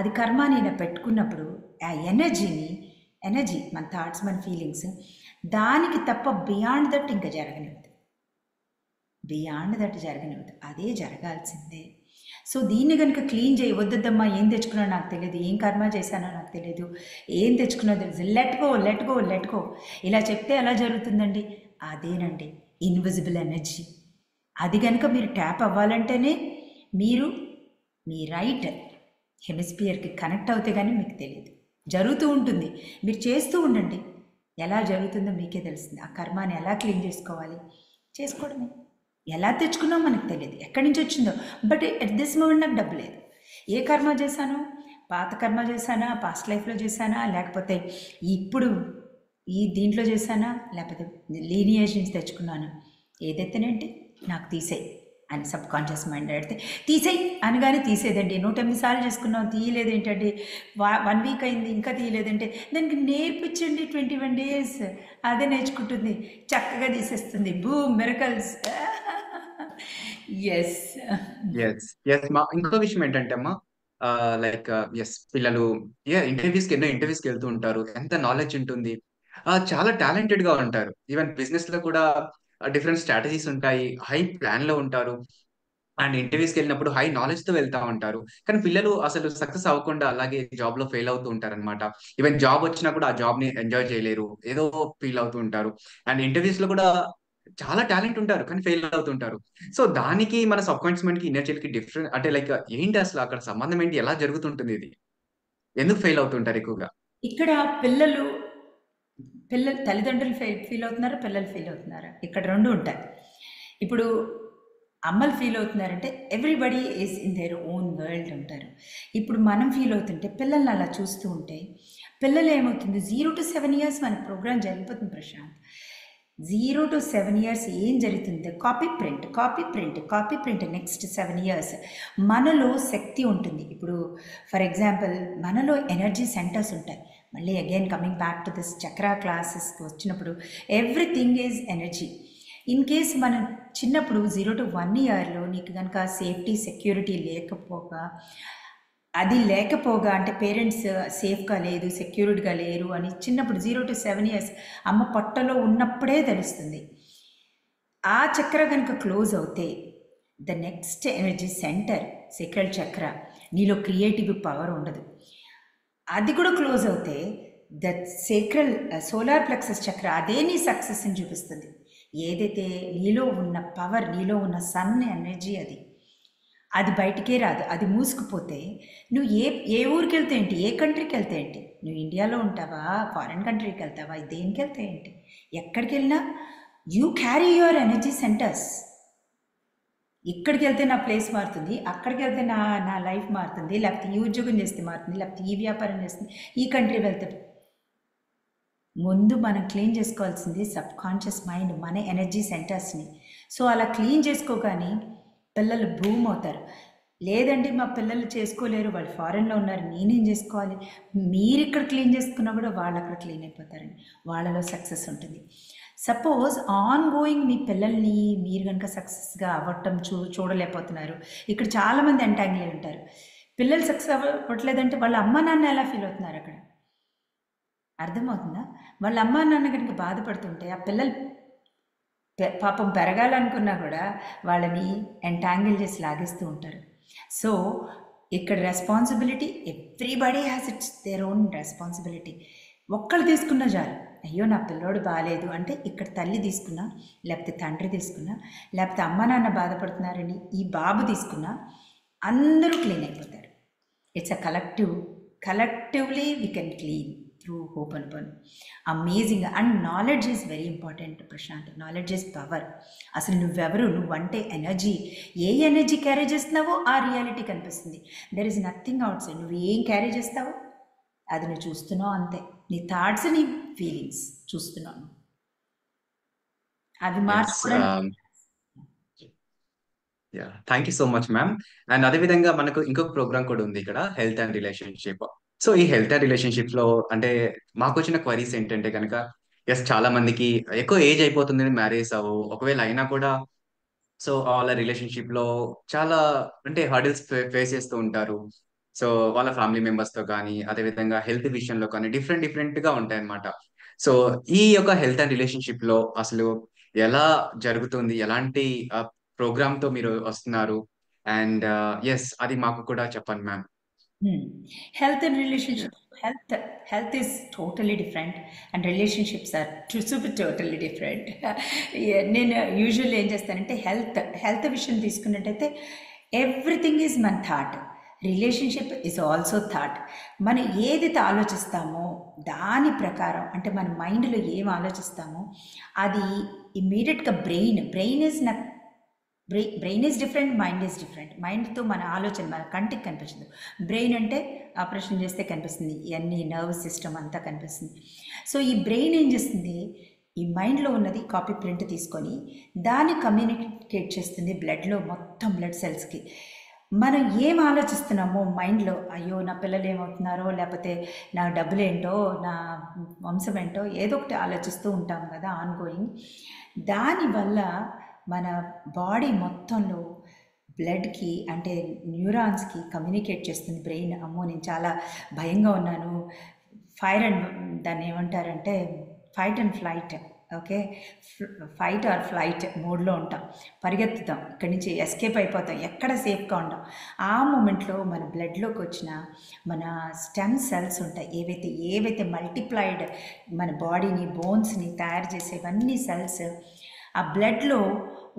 అది కర్మ నేను పెట్టుకున్నప్పుడు ఆ ఎనర్జీ మన థాట్స్, మన ఫీలింగ్స్, దానికి తప్ప బియాండ్ దట్ ఇంకా జరగనివ్వదు. బియాండ్ దట్ జరగనివ్వదు, అదే జరగాల్సిందే. సో దీన్ని కనుక క్లీన్ చేయవద్దమ్మా, ఏం తెచ్చుకున్నానో నాకు తెలియదు, ఏం కర్మ చేశానో నాకు తెలియదు, ఏం తెచ్చుకున్నదో తెలుసు, లెట్ గో ఇలా చెప్తే ఎలా జరుగుతుందండి? అదేనండి ఇన్విజిబుల్ ఎనర్జీ. అది కనుక మీరు ట్యాప్ అవ్వాలంటేనే మీరు మీ రైట్ హెమిస్ఫియర్కి కనెక్ట్ అవుతే కానీ మీకు తెలియదు. జరుగుతూ ఉంటుంది, మీరు చేస్తూ ఉండండి, ఎలా జరుగుతుందో మీకే తెలుస్తుంది. ఆ కర్మాని ఎలా క్లీన్ చేసుకోవడమే. ఎలా తెచ్చుకున్నామో మనకు తెలియదు, ఎక్కడి నుంచి వచ్చిందో. బట్ ఎట్ దిస్ మూమెంట్ నాకు డబ్బు లేదు. ఏ కర్మ చేశాను? పాత కర్మ చేశానా, పాస్ట్ లైఫ్లో చేశానా, లేకపోతే ఇప్పుడు ఈ దీంట్లో చేశానా, లేకపోతే లీనియేజ్ నుంచి తెచ్చుకున్నాను, ఏదైతేనేంటి నాకు తీసేయి అని సబ్ కాన్షియస్ మైండ్ అడిగితే తీసేయి అనగానే తీసేదండి. 108 సార్లు చేసుకున్నాం, తీయలేదు ఏంటండి, 1 వీక్ అయింది ఇంకా తీయలేదంటే దానికి నేర్పించండి. 21 days అదే నేర్చుకుంటుంది, చక్కగా తీసేస్తుంది. మిరకల్స్. ఎస్. మా ఇంకో విషయం ఏంటంటే అమ్మా, లైక్ పిల్లలు ఎన్నో ఇంటర్వ్యూస్కి వెళ్తూ ఉంటారు, ఎంత నాలెడ్జ్ ఉంటుంది, చాలా టాలెంటెడ్ గా ఉంటారు. ఈవెన్ బిజినెస్ లో కూడా డిఫరెంట్ స్ట్రాటజీస్ ఉంటాయి, హై ప్లాన్ లో ఉంటారు. అండ్ ఇంటర్వ్యూస్కి వెళ్ళినప్పుడు హై నాలెడ్జ్ తో వెళ్తా ఉంటారు. కానీ పిల్లలు అసలు సక్సెస్ అవ్వకుండా అలాగే జాబ్ లో ఫెయిల్ అవుతూ ఉంటారు అనమాట. ఈవెన్ జాబ్ వచ్చినా కూడా ఆ జాబ్ ని ఎంజాయ్ చేయలేరు, ఏదో ఫీల్ అవుతూ ఉంటారు. అండ్ ఇంటర్వ్యూస్ లో కూడా చాలా టాలెంట్ ఉంటారు కానీ ఫెయిల్ అవుతుంటారు. సో దానికి మన సబ్ కాన్షియస్ మైండ్ కి ఇన్నర్ చైల్డ్ కి డిఫరెంట్ అంటే లైక్ ఏంటి అసలు అక్కడ సంబంధం ఏంటి, ఎలా జరుగుతుంటుంది ఇది, ఎందుకు ఫెయిల్ అవుతుంటారు ఎక్కువగా? ఇక్కడ పిల్లలు తల్లిదండ్రులు ఫీల్ అవుతున్నారా, పిల్లలు ఫీల్ అవుతున్నారా? ఇక్కడ రెండు ఉంటాయి. ఇప్పుడు అమ్మలు ఫీల్ అవుతున్నారంటే everybody is in their own world ఉంటారు. ఇప్పుడు మనం ఫీల్ అవుతుంటే పిల్లల్ని అలా చూస్తూ ఉంటే పిల్లలు ఏమవుతుంది, 0 to 7 years మన ప్రోగ్రామ్ జరిగిపోతుంది ప్రశాంత్. 0 to 7 years ఏం జరుగుతుంది? కాపీ ప్రింట్ నెక్స్ట్ 7 years మనలో శక్తి ఉంటుంది. ఇప్పుడు ఫర్ ఎగ్జాంపుల్ మనలో ఎనర్జీ సెంటర్స్ ఉంటాయి. మళ్ళీ again coming back to this Chakra క్లాసెస్కి వచ్చినప్పుడు everything is energy. In case మనం చిన్నప్పుడు 0 to 1 yearలో నీకు కనుక సేఫ్టీ సెక్యూరిటీ లేకపోగా అంటే పేరెంట్స్ సేఫ్గా లేదు, సెక్యూర్డ్గా లేరు అని చిన్నప్పుడు 0 to 7 years అమ్మ పొట్టలో ఉన్నప్పుడే తెలుస్తుంది. ఆ చక్ర కనుక క్లోజ్ అవుతే ద నెక్స్ట్ ఎనర్జీ సెంటర్ సేక్రల్ చక్ర, నీలో క్రియేటివ్ పవర్ ఉండదు. అది కూడా క్లోజ్ అవుతే ద సేక్రల్ సోలార్ ప్లెక్సస్ చక్ర, అదే నీ సక్సెస్ని చూపిస్తుంది. ఏదైతే నీలో ఉన్న పవర్, నీలో ఉన్న సన్ ఎనర్జీ, అది బయటికే రాదు. అది మూసుకుపోతే నువ్వు ఏ ఊరికి వెళ్తే ఏంటి, ఏ కంట్రీకి వెళ్తే ఏంటి, నువ్వు ఇండియాలో ఉంటావా, ఫారిన్ కంట్రీకి వెళ్తావా, దేనికి వెళ్తే ఏంటి, ఎక్కడికి వెళ్ళినా you carry your energy centres. ఇక్కడికి వెళ్తే నా ప్లేస్ మారుతుంది, అక్కడికి వెళ్తే నా లైఫ్ మారుతుంది, లేకపోతే ఈ ఉద్యోగం చేస్తే మారుతుంది, లేకపోతే ఈ వ్యాపారం చేస్తుంది, ఈ కంట్రీ వెళ్తే. ముందు మనం క్లీన్ చేసుకోవాల్సింది సబ్ కాన్షియస్ మైండ్, మన ఎనర్జీ సెంటర్స్ని. సో అలా క్లీన్ చేసుకోగానే పిల్లలు బూమ్ అవుతారు. లేదండి మా పిల్లలు చేసుకోలేరు, వాళ్ళు ఫారెన్లో ఉన్నారు, నేనేం చేసుకోవాలి? మీరు ఇక్కడ క్లీన్ చేసుకున్నా కూడా వాళ్ళు అక్కడ క్లీన్ అయిపోతారండి, వాళ్ళలో సక్సెస్ ఉంటుంది. సపోజ్ ఆన్ గోయింగ్ మీ పిల్లల్ని మీరు కనుక సక్సెస్గా అవ్వటం చూడలేకపోతున్నారు. ఇక్కడ చాలామంది ఎంటాంగిల్ ఉంటారు. పిల్లలు సక్సెస్ అవ్వట్లేదంటే వాళ్ళ అమ్మ నాన్న ఎలా ఫీల్ అవుతున్నారు అక్కడ? అర్థమవుతుందా? వాళ్ళ అమ్మ నాన్న కనుక బాధపడుతుంటే ఆ పిల్లలు పాపం పెరగాలనుకున్నా కూడా వాళ్ళని ఎంటాంగిల్ చేసి లాగేస్తూ ఉంటారు. సో ఇక్కడ responsibility, everybody has its their own responsibility. ఒక్కళ్ళు తీసుకున్నా చాలు, అయ్యో నా పిల్లోడు బాగాలేదు అంటే ఇక్కడ తల్లి తీసుకున్నా, లేకపోతే తండ్రి తీసుకున్నా, లేకపోతే అమ్మ నాన్న బాధపడుతున్నారని ఈ బాబు తీసుకున్నా, అందరూ క్లీన్ అయిపోతారు. It's a collectively we can clean through ho'oponopono. Amazing. And knowledge is very important Prashant. Knowledge is power. అసలు నువ్వెవరు, నువ్వంటే ఎనర్జీ, ఏ ఎనర్జీ క్యారీ చేస్తున్నావో ఆ రియాలిటీ కనిపిస్తుంది. There is nothing out side. నువ్వు ఏం క్యారీ చేస్తావో అది నువ్వు చూస్తున్నావు అంతే. నీ థాట్స్, నీ ఫీలింగ్స్ చూస్తున్నాను, అవి ఎస్. మార్చుకోవడానికి. Yeah, thank you so much ma'am. And అదేవిధంగా మనకు ఇంకొక ప్రోగ్రామ్ కూడా ఉంది ఇక్కడ, హెల్త్ అండ్ రిలేషన్షిప్. సో ఈ హెల్త్ అండ్ రిలేషన్షిప్ లో అంటే మాకు వచ్చిన క్వరీస్ ఏంటంటే కనుక, ఎస్, చాలా మందికి ఎక్కువ ఏజ్ అయిపోతుంది, మ్యారేజ్ అవ్వు, ఒకవేళ అయినా కూడా సో వాళ్ళ రిలేషన్షిప్ లో చాలా అంటే హర్డిల్స్ ఫేస్ చేస్తూ ఉంటారు. సో వాళ్ళ ఫ్యామిలీ మెంబర్స్ తో కానీ, అదే విధంగా హెల్త్ విషయంలో కానీ డిఫరెంట్ డిఫరెంట్ గా ఉంటాయి అన్నమాట. సో ఈ యొక్క హెల్త్ అండ్ రిలేషన్షిప్ లో అసలు ఎలా జరుగుతుంది, ఎలాంటి ప్రోగ్రామ్ తో మీరు వస్తున్నారు, అండ్ ఎస్ అది మాకు కూడా చెప్పండి ma'am. Health and relationship. Health is totally different, and relationships are super totally different. నేను యూజువల్లీ ఏం చేస్తానంటే హెల్త్ విషయం తీసుకున్నట్టయితే ఎవ్రీథింగ్ ఈజ్ మన thought. Relationship is also thought. మనం ఏదైతే ఆలోచిస్తామో దాని ప్రకారం, అంటే మన మైండ్లో ఏం ఆలోచిస్తామో అది ఇమ్మీడియట్గా brain is brain is different, mind is different. మైండ్తో మన ఆలోచన మన కంటికి కనిపించదు. బ్రెయిన్ అంటే ఆపరేషన్ చేస్తే కనిపిస్తుంది, ఇవన్నీ నర్వ్ సిస్టమ్ అంతా కనిపిస్తుంది. సో ఈ బ్రెయిన్ ఏం చేస్తుంది, ఈ మైండ్లో ఉన్నది కాపీ ప్రింట్ తీసుకొని దాన్ని కమ్యూనికేట్ చేస్తుంది బ్లడ్లో, మొత్తం బ్లడ్ సెల్స్కి. మనం ఏం ఆలోచిస్తున్నామో మైండ్లో, అయ్యో నా పిల్లలు ఏమవుతున్నారో, లేకపోతే నా డబ్బులు ఏంటో, నా వంశం ఏంటో, ఏదో ఒకటి ఆలోచిస్తూ ఉంటాం కదా ఆన్గోయింగ్. దానివల్ల మన బాడీ మొత్తంలో బ్లడ్కి, అంటే న్యూరాన్స్కి కమ్యూనికేట్ చేస్తుంది బ్రెయిన్. అమ్మో నేను చాలా భయంగా ఉన్నాను, దాన్ని ఏమంటారంటే fight and flight, okay, fight or flight మోడ్లో ఉంటాం, పరిగెత్తుతాం, ఇక్కడి నుంచి ఎస్కేప్ అయిపోతాం, ఎక్కడ సేఫ్గా ఉంటాం. ఆ మూమెంట్లో మన బ్లడ్లోకి వచ్చిన మన స్టెమ్ సెల్స్ ఉంటాయి, ఏవైతే మల్టిప్లైడ్ మన బాడీని, బోన్స్ని తయారు చేసేవన్నీ సెల్స్ ఆ బ్లడ్లో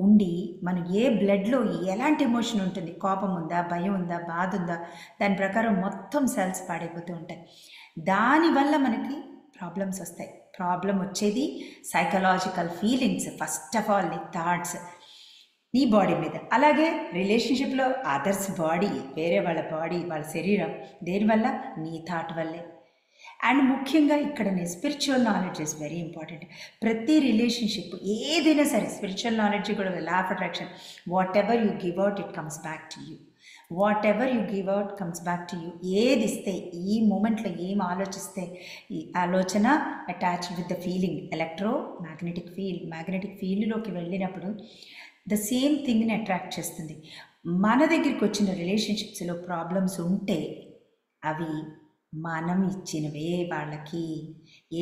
ఉండి, మనం ఏ బ్లడ్లో ఎలాంటి ఎమోషన్ ఉంటుంది, కోపం ఉందా, భయం ఉందా, బాధ ఉందా, దాని ప్రకారం మొత్తం సెల్స్ పాడైపోతూ ఉంటాయి. దానివల్ల మనకి ప్రాబ్లమ్స్ వస్తాయి. ప్రాబ్లం వచ్చేది psychological feelings, first of all నీ థాట్స్, నీ బాడీ మీద. అలాగే రిలేషన్షిప్లో అదర్స్ బాడీ, వేరే వాళ్ళ బాడీ, వాళ్ళ శరీరం, దేనివల్ల, నీ థాట్ వల్లే. అండ్ ముఖ్యంగా ఇక్కడ spiritual knowledge is very important. ప్రతి రిలేషన్షిప్ ఏదైనా సరే, స్పిరిచువల్ నాలెడ్జ్ కూడా law of attraction, whatever you give out it comes back to you. Whatever you give out comes back to you. ఏది ఇస్తే, ఈ మూమెంట్లో ఏం ఆలోచిస్తే, ఈ ఆలోచన attach with the feeling, magnetic ఫీల్డ్లోకి వెళ్ళినప్పుడు ద సేమ్ థింగ్ని అట్రాక్ట్ చేస్తుంది. మన దగ్గరికి వచ్చిన రిలేషన్షిప్స్లో ప్రాబ్లమ్స్ ఉంటే అవి మనం ఇచ్చినవే వాళ్ళకి.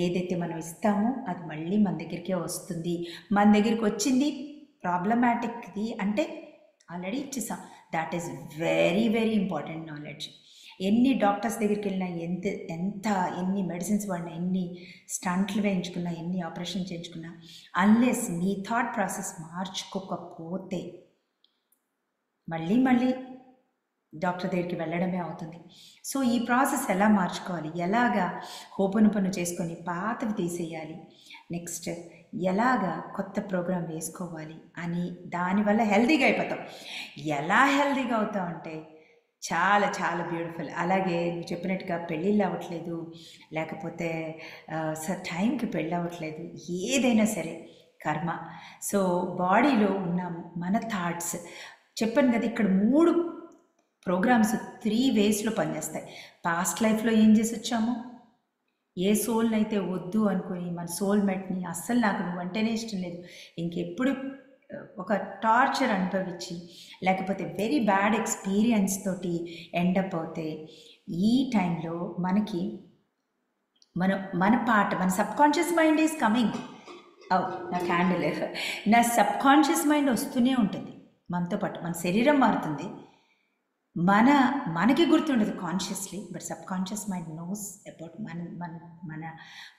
ఏదైతే మనం ఇస్తామో అది మళ్ళీ మన దగ్గరికే వస్తుంది. మన దగ్గరికి వచ్చింది ప్రాబ్లమాటిక్ది అంటే ఆల్రెడీ ఇచ్చేసాం. That is very very important knowledge. ఎన్ని డాక్టర్స్ దగ్గరికి వెళ్ళినా, ఎన్ని మెడిసిన్స్ వాడినా, ఎన్ని స్టంట్లు వేయించుకున్నా, ఎన్ని ఆపరేషన్ చేయించుకున్నా, అన్లెస్ మీ థాట్ ప్రాసెస్ మార్చుకోకపోతే మళ్ళీ డాక్టర్ దగ్గరికి వెళ్ళడమే అవుతుంది. సో ఈ ప్రాసెస్ ఎలా మార్చుకోవాలి, ఎలాగా హోపనుపను చేసుకొని పాతవి తీసేయాలి, నెక్స్ట్ ఎలాగా కొత్త ప్రోగ్రాం వేసుకోవాలి అని, దానివల్ల హెల్తీగా అయిపోతాం. ఎలా హెల్తీగా అవుతాం అంటే చాలా చాలా బ్యూటిఫుల్. అలాగే నువ్వు చెప్పినట్టుగా పెళ్ళిళ్ళు అవ్వట్లేదు, లేకపోతే టైంకి పెళ్ళి అవ్వట్లేదు, ఏదైనా సరే కర్మ. సో బాడీలో ఉన్న మన థాట్స్, చెప్పాను కదా ఇక్కడ 3 ప్రోగ్రామ్స్ 3 వేస్లో పనిచేస్తాయి. పాస్ట్ లైఫ్లో ఏం చేసి వచ్చామో, ఏ సోల్ని అయితే వద్దు అనుకుని, మన సోల్మేట్ని అస్సలు నాకు నువ్వు అంటేనే ఇష్టం లేదు, ఇంకెప్పుడు ఒక టార్చర్ అనుభవించి, లేకపోతే వెరీ బ్యాడ్ ఎక్స్పీరియన్స్ తోటి ఎండప్ అవుతే, ఈ టైంలో మనకి మన సబ్కాన్షియస్ మైండ్ ఈజ్ కమింగ్. నా క్యాండిల్, నా సబ్కాన్షియస్ మైండ్ వస్తూనే ఉంటుంది మనతో పాటు. మన శరీరం మారుతుంది, మనకి గుర్తుండదు consciously, but sub conscious mind knows about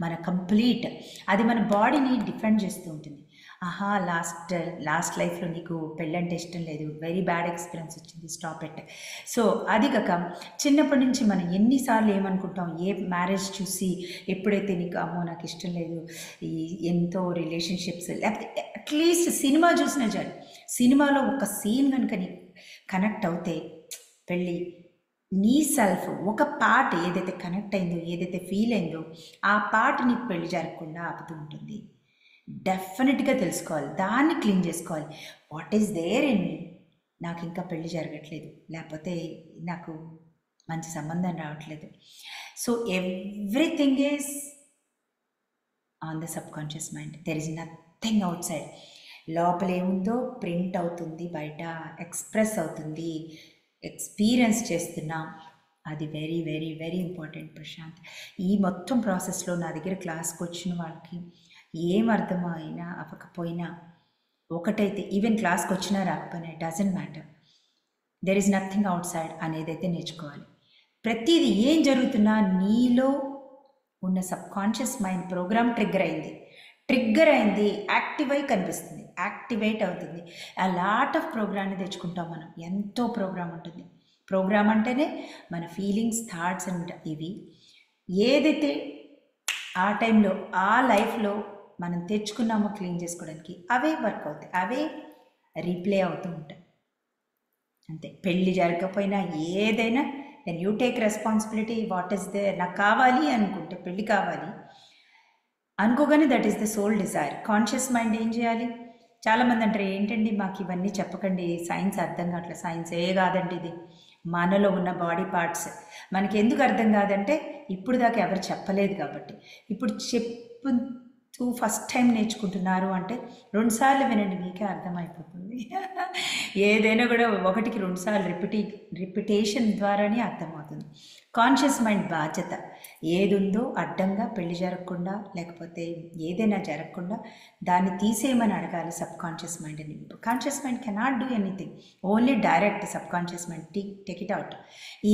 మన కంప్లీట్. అది మన బాడీని డిఫెండ్ చేస్తూ ఉంటుంది. ఆహా లాస్ట్ లైఫ్లో నీకు పెళ్ళంటే ఇష్టం లేదు, వెరీ బ్యాడ్ ఎక్స్పీరియన్స్ వచ్చింది, స్టాప్ ఇట్. సో అది కాక చిన్నప్పటి నుంచి మనం ఎన్నిసార్లు ఏమనుకుంటాం, ఏ మ్యారేజ్ చూసి ఎప్పుడైతే నీకు అమ్మో నాకు ఇష్టం లేదు, ఈ ఎంతో రిలేషన్షిప్స్, లేకపోతే అట్లీస్ట్ సినిమా చూసినా చాలు, సినిమాలో ఒక సీన్ కనుక నీకు కనెక్ట్ అవుతే పెళ్ళి, నీ సెల్ఫ్ ఒక పార్ట్ ఏదైతే కనెక్ట్ అయిందో, ఏదైతే ఫీల్ అయిందో ఆ పార్ట్ నీకు పెళ్లి జరగకుండా ఆపుతూ ఉంటుంది. డెఫినెట్గా తెలుసుకోవాలి, దాన్ని క్లీన్ చేసుకోవాలి. What is there in me, నాకు ఇంకా పెళ్లి జరగట్లేదు, లేకపోతే నాకు మంచి సంబంధం రావట్లేదు. So everything is on the subconscious mind. There is nothing outside. లోపల ఏముందో ప్రింట్ అవుతుంది, బయట ఎక్స్ప్రెస్ అవుతుంది, ఎక్స్పీరియన్స్ చేస్తున్నాం. అది very very very important Prashant. ఈ మొత్తం ప్రాసెస్లో నా దగ్గర క్లాస్కి వచ్చిన వాళ్ళకి ఏం అర్థమైనా అవ్వకపోయినా ఒకటైతే, ఈవెన్ క్లాస్కి వచ్చినా రాకపోయినా it doesn't matter, there is nothing outside అనేదైతే నేర్చుకోవాలి. ప్రతిదీ ఏం జరుగుతున్నా నీలో ఉన్న subconscious mind program trigger అయింది, యాక్టివ్ అయి కనిపిస్తుంది, యాక్టివేట్ అవుతుంది. ఆ లాట్ ఆఫ్ ప్రోగ్రామ్ని తెచ్చుకుంటాం మనం, ఎంతో ప్రోగ్రామ్ ఉంటుంది. ప్రోగ్రామ్ అంటేనే మన ఫీలింగ్స్, థాట్స్ అండ్ ఇవి ఏదైతే ఆ టైంలో ఆ లైఫ్లో మనం తెచ్చుకున్నామో క్లీన్ చేసుకోవడానికి అవే వర్క్ అవుతాయి, అవే రీప్లే అవుతూ ఉంటాయి. అంతే. పెళ్ళి జరగకపోయినా ఏదైనా then you take responsibility. What is they, నాకు కావాలి అనుకుంటే పెళ్ళి కావాలి అనుకోగానే that is the soul desire. Conscious mind ఏం చేయాలి? చాలామంది అంటారు ఏంటండి మాకు ఇవన్నీ చెప్పకండి, సైన్స్ అర్థం కావట్లేదు. సైన్స్ ఏ కాదండి, ఇది మనలో ఉన్న బాడీ పార్ట్స్. మనకి ఎందుకు అర్థం కాదంటే ఇప్పుడు దాకా ఎవరు చెప్పలేదు కాబట్టి. ఇప్పుడు చెప్పుతూ ఫస్ట్ టైం నేర్చుకుంటున్నారు అంటే 2 సార్లు వినండి, మీకే అర్థమైపోతుంది. ఏదైనా కూడా 1కి 2 సార్లు రిపిటేషన్ ద్వారానే అర్థమవుతుంది. కాన్షియస్ మైండ్ బాధ్యత ఏది ఉందో అడ్డంగా పెళ్లి జరగకుండా, లేకపోతే ఏదైనా జరగకుండా దాన్ని తీసేయమని అడగాలి సబ్ కాన్షియస్ మైండ్ని. Conscious mind cannot do anything, only direct. Sub conscious mind take it out.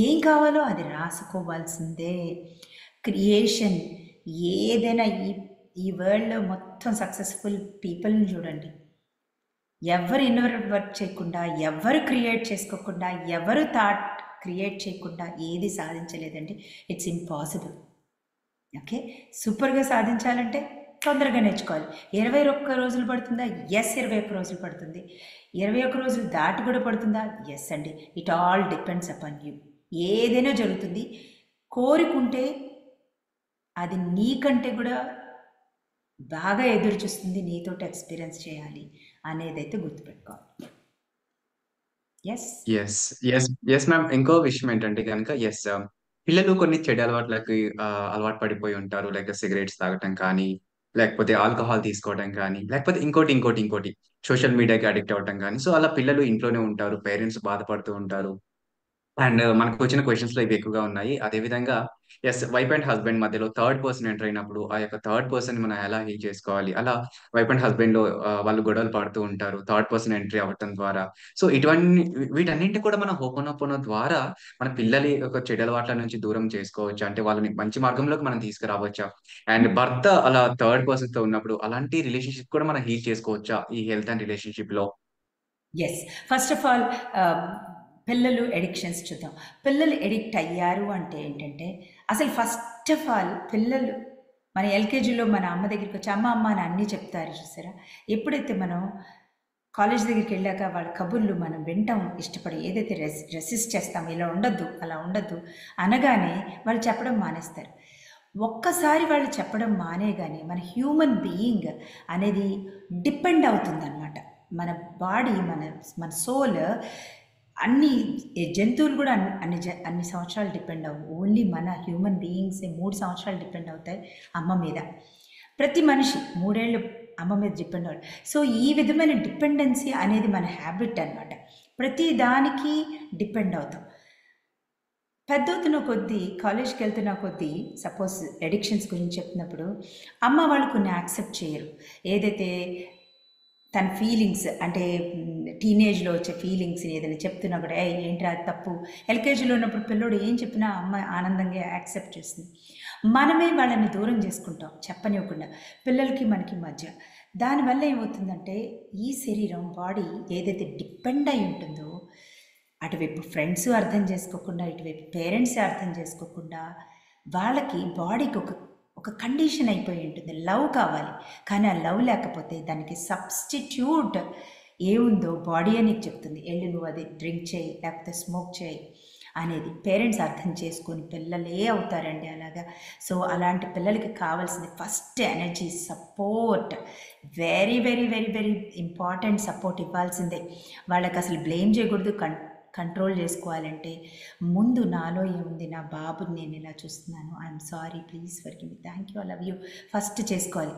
ఏం కావాలో అది రాసుకోవాల్సిందే. క్రియేషన్ ఏదైనా ఈ వరల్డ్లో మొత్తం సక్సెస్ఫుల్ పీపుల్ని చూడండి, ఎవరు ఇన్నోవేటివ్ వర్క్ చేయకుండా, ఎవరు క్రియేట్ చేసుకోకుండా, ఎవరు థాట్ క్రియేట్ చేయకుండా ఏది సాధించలేదండి. It's impossible. ఓకే, సూపర్గా సాధించాలంటే తొందరగా నేర్చుకోవాలి. 21 రోజులు పడుతుందా? ఎస్, 21 రోజులు పడుతుంది. 21 రోజులు దాటి కూడా పడుతుందా? ఎస్ అండి. It all depends upon you. ఏదైనా జరుగుతుంది. కోరుకుంటే అది నీకంటే కూడా బాగా ఎదురు చూస్తుంది, నీతోటి ఎక్స్పీరియన్స్ చేయాలి అనేదైతే గుర్తుపెట్టుకోవాలి. Yes yes yes yes ma'am. ఇంకో విషయం ఏంటంటే కనుక పిల్లలు కొన్ని చెడు అలవాట్లకి అలవాటు పడిపోయి ఉంటారు. లైక్ సిగరెట్స్ తాగటం కానీ, లేకపోతే ఆల్కహాల్ తీసుకోవడం కానీ, లేకపోతే ఇంకోటి సోషల్ మీడియాకి అడిక్ట్ అవ్వటం కానీ. సో అలా పిల్లలు ఇంట్లోనే ఉంటారు, పేరెంట్స్ బాధపడుతూ ఉంటారు. అండ్ మనకు వచ్చిన క్వెషన్స్ లో ఇవి ఎక్కువగా ఉన్నాయి. అదే విధంగా వైఫ్ అండ్ హస్బెండ్ మధ్యలో థర్డ్ పర్సన్ ఎంటర్ అయినప్పుడు ఆ యొక్క థర్డ్ పర్సన్ మనం ఎలా హీల్ చేసుకోవాలి? అలా వైఫ్ అండ్ హస్బెండ్ లో వాళ్ళు గొడవలు పడుతూ ఉంటారు థర్డ్ పర్సన్ ఎంట్రీ అవ్వటం ద్వారా. సో ఇటువంటి వీటన్నింటి కూడా మనం హోపోనోపోనో ద్వారా మన పిల్లలి ఒక చెడు అలవాట్ల నుంచి దూరం చేసుకోవచ్చు, అంటే వాళ్ళని మంచి మార్గంలోకి మనం తీసుకురావచ్చా? అండ్ భర్త అలా థర్డ్ పర్సన్ తో ఉన్నప్పుడు అలాంటి రిలేషన్షిప్ కూడా మనం హీల్ చేసుకోవచ్చా ఈ హెల్త్ అండ్ రిలేషన్షిప్ లో? ఎస్. ఫస్ట్ ఆఫ్ ఆల్ పిల్లలు ఎడిక్షన్స్ చూద్దాం. పిల్లలు ఎడిక్ట్ అయ్యారు అంటే ఏంటంటే, అసలు ఫస్ట్ ఆఫ్ ఆల్ పిల్లలు మన ఎల్కేజీలో మన అమ్మ దగ్గరికి వచ్చి అమ్మ అమ్మ అని అన్నీ చెప్తారు చూసారా. ఎప్పుడైతే మనం కాలేజ్ దగ్గరికి వెళ్ళాక వాళ్ళ కబుర్లు మనం వింటాం ఇష్టపడి, ఏదైతే రెసిస్ట్ చేస్తామో ఇలా ఉండొద్దు అలా ఉండొద్దు అనగానే వాళ్ళు చెప్పడం మానేస్తారు. ఒక్కసారి వాళ్ళు చెప్పడం మానేగానే మన హ్యూమన్ బీయింగ్ అనేది డిపెండ్ అవుతుందన్నమాట. మన బాడీ, మన సోల్, అన్ని జంతువులు కూడా అన్ని సంవత్సరాలు డిపెండ్ అవ్వు. ఓన్లీ మన హ్యూమన్ బీయింగ్సే 3 సంవత్సరాలు డిపెండ్ అవుతాయి అమ్మ మీద. ప్రతి మనిషి 3 ఏళ్ళు అమ్మ మీద డిపెండ్ అవ్వాలి. సో ఈ విధమైన డిపెండెన్సీ అనేది మన హ్యాబిట్ అనమాట. ప్రతి దానికి డిపెండ్ అవుతాం. పెద్దవుతున్న కొద్దీ, కాలేజ్కి వెళ్తున్న కొద్దీ, సపోజ్ ఎడిక్షన్స్ గురించి చెప్తున్నప్పుడు అమ్మ వాళ్ళు కొన్ని యాక్సెప్ట్ చేయరు. ఏదైతే తన ఫీలింగ్స్ అంటే టీనేజ్లో వచ్చే ఫీలింగ్స్ని ఏదైనా చెప్తున్నా కూడా ఏంటి అది తప్పు. ఎల్కేజీలో ఉన్నప్పుడు పిల్లోడు ఏం చెప్పినా అమ్మ ఆనందంగా యాక్సెప్ట్ చేస్తుంది. మనమే వాళ్ళని దూరం చేసుకుంటాం చెప్పనివ్వకుండా. పిల్లలకి మనకి మధ్య దానివల్ల ఏమవుతుందంటే ఈ శరీరం బాడీ ఏదైతే డిపెండ్ అయి ఉంటుందో అటువైపు ఫ్రెండ్స్ అర్థం చేసుకోకుండా ఇటువైపు పేరెంట్స్ అర్థం చేసుకోకుండా వాళ్ళకి బాడీకి ఒక కండిషన్ అయిపోయి ఉంటుంది. లవ్ కావాలి, కానీ ఆ లవ్ లేకపోతే దానికి సబ్స్టిట్యూట్ ఏముందో బాడీ అని చెప్తుంది. ఎల్లు నువ్వు అది డ్రింక్ చేయి లేకపోతే స్మోక్ చేయి అనేది పేరెంట్స్ అర్థం చేసుకొని పిల్లలే అవుతారండి అలాగా. సో అలాంటి పిల్లలకి కావాల్సింది first energy support. Very very very very important. Support ఇవ్వాల్సిందే. వాళ్ళకి అసలు బ్లేమ్ చేయకూడదు. కంట్రోల్ చేసుకోవాలంటే ముందు నాలో ఏముంది, నా బాబుని నేను ఇలా చూస్తున్నాను, I'm sorry, please forgive me, thank you, I love you first చేసుకోవాలి.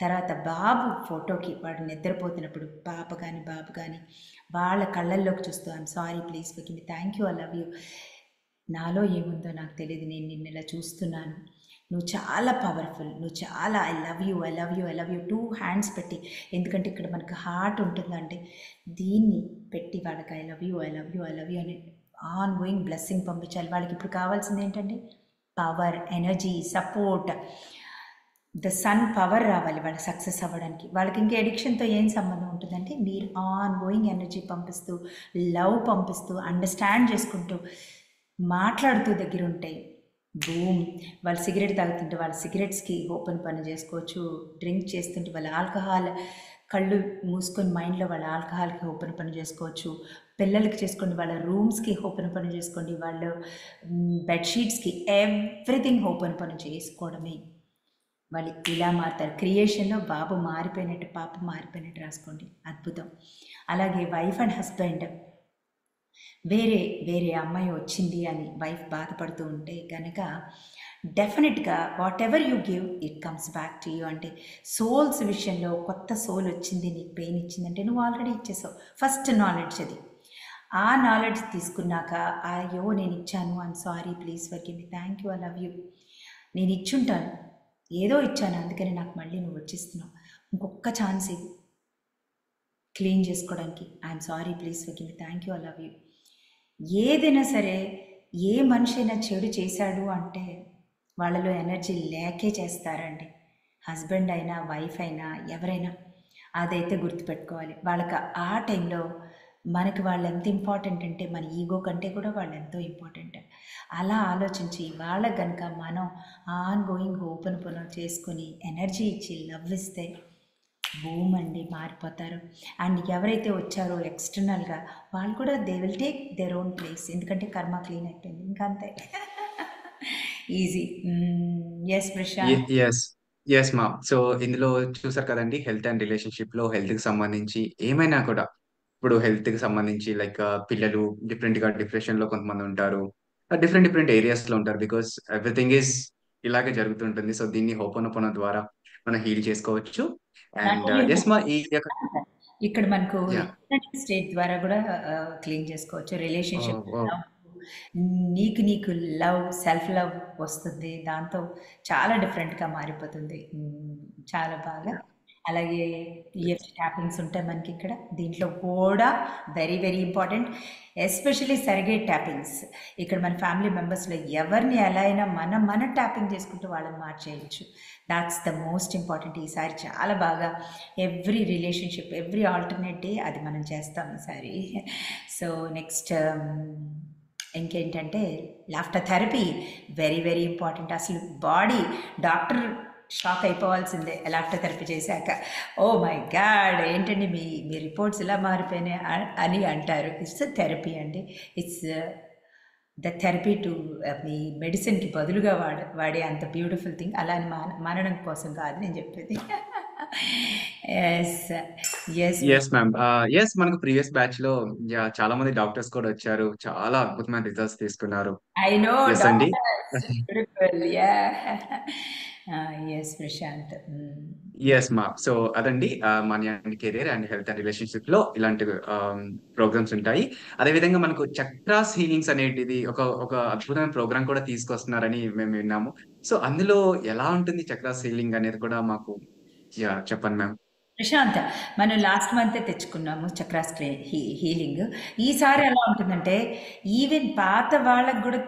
తర్వాత బాబు ఫోటోకి వాడు నిద్రపోతున్నప్పుడు పాప కానీ బాబు కానీ వాళ్ళ కళ్ళల్లోకి చూస్తూ I'm sorry, please forgive me, thank you, I love you, నాలో ఏముందో నాకు తెలియదు, నేను నిన్ను ఇలా చూస్తున్నాను, నువ్వు చాలా పవర్ఫుల్, నువ్వు చాలా, I love you, I love you, I love you, 2 hands పెట్టి, ఎందుకంటే ఇక్కడ మనకు హార్ట్ ఉంటుందంటే దీన్ని పెట్టి వాళ్ళకి I love you, I love you, I love you అని ఆన్ గోయింగ్ బ్లెస్సింగ్ పంపించాలి. వాళ్ళకి ఇప్పుడు కావాల్సింది ఏంటంటే power, energy, support, the sun power రావాలి వాళ్ళకి సక్సెస్ అవ్వడానికి. వాళ్ళకి ఇంకా ఎడిక్షన్తో ఏం సంబంధం ఉంటుందంటే మీరు ఆన్ గోయింగ్ ఎనర్జీ పంపిస్తూ, లవ్ పంపిస్తూ, అండర్స్టాండ్ చేసుకుంటూ, మాట్లాడుతూ దగ్గర ఉంటాయి. బూమ్. వాళ్ళు సిగరెట్ తాగుతుంటే వాళ్ళ సిగరెట్స్కి ఓపెన్ పని చేసుకోవచ్చు. డ్రింక్ చేస్తుంటే వాళ్ళ ఆల్కహాల్, కళ్ళు మూసుకొని మైండ్లో వాళ్ళ ఆల్కహాల్కి ఓపెన్ పని చేసుకోవచ్చు. పిల్లలకి చేసుకోండి, వాళ్ళ రూమ్స్కి ఓపెన్ పని చేసుకోండి, వాళ్ళు బెడ్షీట్స్కి, ఎవ్రీథింగ్ ఓపెన్ పని చేసుకోవడమే. వాళ్ళు ఇలా మారుతారు. క్రియేషన్లో బాబు మారిపోయినట్టు పాప మారిపోయినట్టు రాసుకోండి, అద్భుతం. అలాగే వైఫ్ అండ్ హస్బెండ్ వేరే వేరే అమ్మాయి వచ్చింది అని వైఫ్ బాధపడుతూ ఉంటే కనుక డెఫినెట్గా what ever you give it comes back to you. అంటే సోల్స్ విషయంలో కొత్త సోల్ వచ్చింది, నీకు పెయిన్ ఇచ్చిందంటే నువ్వు ఆల్రెడీ ఇచ్చేసావు. ఫస్ట్ నాలెడ్జ్ అది. ఆ నాలెడ్జ్ తీసుకున్నాక అయ్యో నేను ఇచ్చాను, I'm sorry, please forgive me, thank you, I love you, నేను ఇచ్చుంటాను, ఏదో ఇచ్చాను అందుకని నాకు మళ్ళీ నువ్వు వచ్చిస్తున్నావు, ఇంకొక ఛాన్స్ ఇవ్వు క్లీన్ చేసుకోవడానికి, I'm sorry, please forgive me, thank you, I love you. ఏదైనా సరే, ఏ మనిషి అయినా చెడు చేశాడు అంటే వాళ్ళలో ఎనర్జీ లేకే చేస్తారండి. హస్బెండ్ అయినా వైఫ్ అయినా ఎవరైనా అదైతే గుర్తుపెట్టుకోవాలి. వాళ్ళకి ఆ టైంలో మనకి వాళ్ళు ఎంత ఇంపార్టెంట్ అంటే మన ఈగో కంటే కూడా వాళ్ళు ఎంతో ఇంపార్టెంట్. అలా ఆలోచించి వాళ్ళకి కనుక మనం ఆన్ గోయింగ్ ఓపెన్ చేసుకొని ఎనర్జీ ఇచ్చి లవ్ ఇస్తే బూమ్ అండి, మారిపోతారు. అండ్ ఎవరైతే వచ్చారో ఎక్స్టర్నల్గా వాళ్ళు కూడా they will take their own place, ఎందుకంటే కర్మ క్లీన్ అయిపోయింది, ఇంకా అంతే. Easy. Yes Prashant. Yes yes ma. So ఇందులో చూసారు కదండి, హెల్త్ అండ్ రిలేషన్షిప్ లో హెల్త్ కి సంబంధించి ఏమైనా కూడా, ఇప్పుడు హెల్త్ కి సంబంధించి లైక్ పిల్లలు డిఫరెంట్ గా డిప్రెషన్ లో కొంతమంది ఉంటారు, డిఫరెంట్ డిఫరెంట్ ఏరియాస్ లో ఉంటారు, బికాస్ ఎవ్రీథింగ్ ఈస్ ఇలాగే జరుగుతుంటుంది. సో దీన్ని హోపోనోపోనో ద్వారా మనం హీల్ చేసుకోవచ్చు. నాట్ అండ్ ఓన్లీ ఎస్ మా, ఈ యొక్క ఇక్కడ మనకు యా. ఇంటర్నెట్ స్టేట్ ద్వారా కూడా క్లీన్ చేసుకోవచ్చు. రిలేషన్షిప్ ఓ. నీకు నీకు లవ్, సెల్ఫ్ లవ్ వస్తుంది, దాంతో చాలా డిఫరెంట్గా మారిపోతుంది. చాలా బాగా. అలాగే ఈఎఫ్టీ ట్యాపింగ్స్ ఉంటాయి మనకి ఇక్కడ. దీంట్లో కూడా very very important, especially surrogate tappings. ఇక్కడ మన ఫ్యామిలీ మెంబర్స్లో ఎవరిని ఎలా అయినా మన ట్యాపింగ్ చేసుకుంటూ వాళ్ళని మార్చేయచ్చు. That's the most important. ఈసారి చాలా బాగా every relationship, every alternate day అది మనం చేస్తాం ఈసారి. సో నెక్స్ట్ ఇంకేంటంటే laughter therapy very very important. అసలు బాడీ డాక్టర్ షాక్ అయిపోవాల్సిందే లాఫ్టర్ థెరపీ చేశాక. ఓ మై గాడ్, ఏంటండి మీ మీ రిపోర్ట్స్ ఇలా మారిపోయినాయి అని అంటారు. ఇట్స్ థెరపీ అండి. It's the therapy to me మెడిసిన్కి బదులుగా వాడే అంత బ్యూటిఫుల్ థింగ్. అలా అని మానడం కోసం కాదు నేను చెప్పేది. Yes yes yes ma'am. Yes, మనకు ప్రీవియస్ బ్యాచ్ లో చాలా మంది డాక్టర్స్ కూడా వచ్చారు, చాలా అద్భుతమైన రిజల్ట్స్ తీసుకున్నారు. ఐ నో ఎస్ అండి. Doctors, beautiful. Yeah. Yes Prashant. Yes ma. So అదండి, money and career and health and relationship లో ఇలాంటి ప్రోగ్రామ్స్ ఉంటాయి. అదే విధంగా మనకు చక్రాస్ హీలింగ్స్ అనేటిది ఒక ఒక అద్భుతమైన ప్రోగ్రామ్ కూడా తీసుకొస్తున్నారని మేము విన్నాము. సో అందులో ఎలా ఉంటుంది చక్రాస్ హీలింగ్ అనేది కూడా మాకు చెప్పండి మ్యామ్. ప్రశాంత్, మనం లాస్ట్ మంతే తెచ్చుకున్నాము చక్రాస్ హీలింగ్. ఈసారి ఎలా ఉంటుందంటే ఈవెన్ పాత వాళ్ళకు కూడా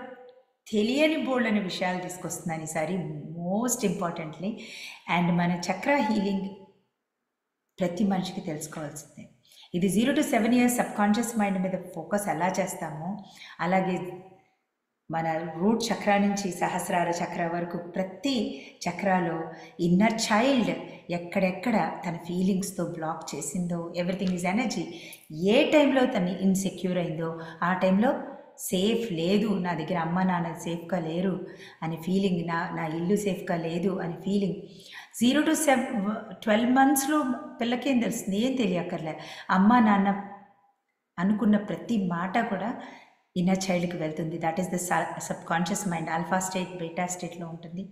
తెలియని బోల్డని విషయాలు తీసుకొస్తున్నాను ఈసారి, మోస్ట్ ఇంపార్టెంట్లీ. అండ్ మన చక్ర హీలింగ్ ప్రతి మనిషికి తెలుసుకోవాల్సిందే. ఇది 0 to 7 years సబ్కాన్షియస్ మైండ్ మీద ఫోకస్ ఎలా చేస్తామో, అలాగే మన రూట్ చక్ర నుంచి సహస్రార చక్ర వరకు ప్రతి చక్రాలో ఇన్నర్ చైల్డ్ ఎక్కడెక్కడ తన ఫీలింగ్స్తో బ్లాక్ చేసిందో, ఎవ్రీథింగ్ ఈజ్ ఎనర్జీ. ఏ టైంలో తను ఇన్సెక్యూర్ అయిందో ఆ టైంలో సేఫ్ లేదు, నా దగ్గర అమ్మ నాన్న సేఫ్గా లేరు అనే ఫీలింగ్, నా ఇల్లు సేఫ్గా లేదు అనే ఫీలింగ్. 0 to 12 monthsలో పిల్లకేం తెలుస్తుంది? ఏం తెలియక్కర్లే. అమ్మ నాన్న అనుకున్న ప్రతి మాట కూడా ఇన్నర్ చైల్డ్కి వెళ్తుంది. That is the subconscious mind. Alpha state, beta స్టేట్లో ఉంటుంది.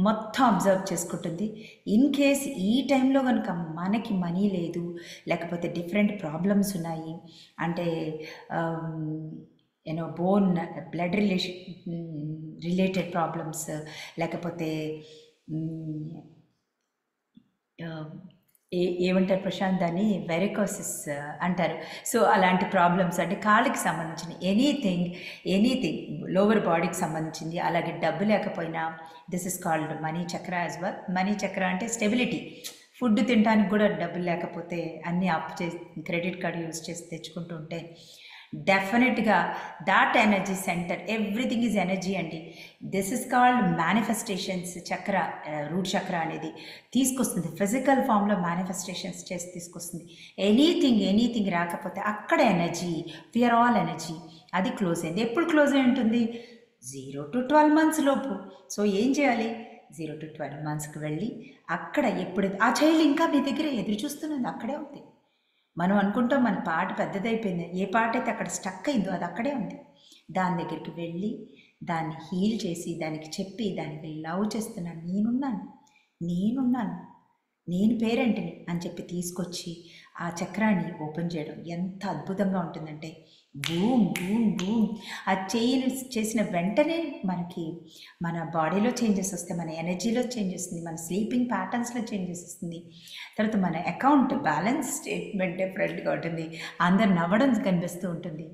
మొత్తం అబ్జర్వ్ చేసుకుంటుంది. ఇన్ కేస్ ఈ టైంలో కనుక మనకి మనీ లేదు, లేకపోతే డిఫరెంట్ ప్రాబ్లమ్స్ ఉన్నాయి అంటే బోన్ బ్లడ్ రిలేటెడ్ ప్రాబ్లమ్స్, లేకపోతే ఏమంటారు ప్రశాంత్, దాన్ని వెరికోసిస్ అంటారు. సో అలాంటి ప్రాబ్లమ్స్ అంటే కాళ్ళకి సంబంధించిన ఎనీథింగ్ లోవర్ బాడీకి సంబంధించింది. అలాగే డబ్బు లేకపోయినా దిస్ ఇస్ కాల్డ్ మనీ చక్ర యాజ్ వెల్. మనీ చక్ర అంటే స్టెబిలిటీ. ఫుడ్ తినడానికి కూడా డబ్బులు లేకపోతే అన్నీ అప్పు చేసి క్రెడిట్ కార్డు యూజ్ చేసి తెచ్చుకుంటూ ఉంటే డెఫినెట్గా that energy centre, everything is energy అండి. దిస్ ఇస్ కాల్డ్ మేనిఫెస్టేషన్స్ చక్ర. రూట్ చక్ర అనేది తీసుకొస్తుంది, ఫిజికల్ ఫామ్లో మేనిఫెస్టేషన్స్ చేసి తీసుకొస్తుంది. ఎనీథింగ్ రాకపోతే అక్కడ ఎనర్జీ, వీఆర్ ఆల్ ఎనర్జీ. అది క్లోజ్ అయింది. ఎప్పుడు క్లోజ్ అయి ఉంటుంది? 0 to 12 months లోపు. సో ఏం చేయాలి? 0 to 12 monthsకి వెళ్ళి అక్కడ ఎప్పుడు ఆ చైల్డ్ ఇంకా మీ దగ్గర ఎదురు చూస్తున్నది అక్కడే ఉంది. మనం అనుకుంటాం మన పాట పెద్దదైపోయింది. ఏ పాట అయితే అక్కడ స్టక్ అయిందో అది అక్కడే ఉంది. దాని దగ్గరికి వెళ్ళి దాన్ని హీల్ చేసి, దానికి చెప్పి, దానికి లవ్ చేస్తున్నాను, నేనున్నాను, నేను పేరెంట్ని అని చెప్పి తీసుకొచ్చి ఆ చక్రాన్ని ఓపెన్ చేయడం ఎంత అద్భుతంగా ఉంటుందంటే బూమ్ బూమ్ బూమ్. ఆ చేసిన వెంటనే మనకి మన బాడీలో చేంజెస్ వస్తాయి, మన ఎనర్జీలో చేంజెస్ వస్తుంది, మన స్లీపింగ్ ప్యాటర్న్స్లో చేంజెస్ వస్తుంది. తర్వాత మన అకౌంట్ బ్యాలెన్స్ స్టేట్మెంట్ డిఫరెంట్గా ఉంటుంది. అందరు నవ్వడం కనిపిస్తూ ఉంటుంది.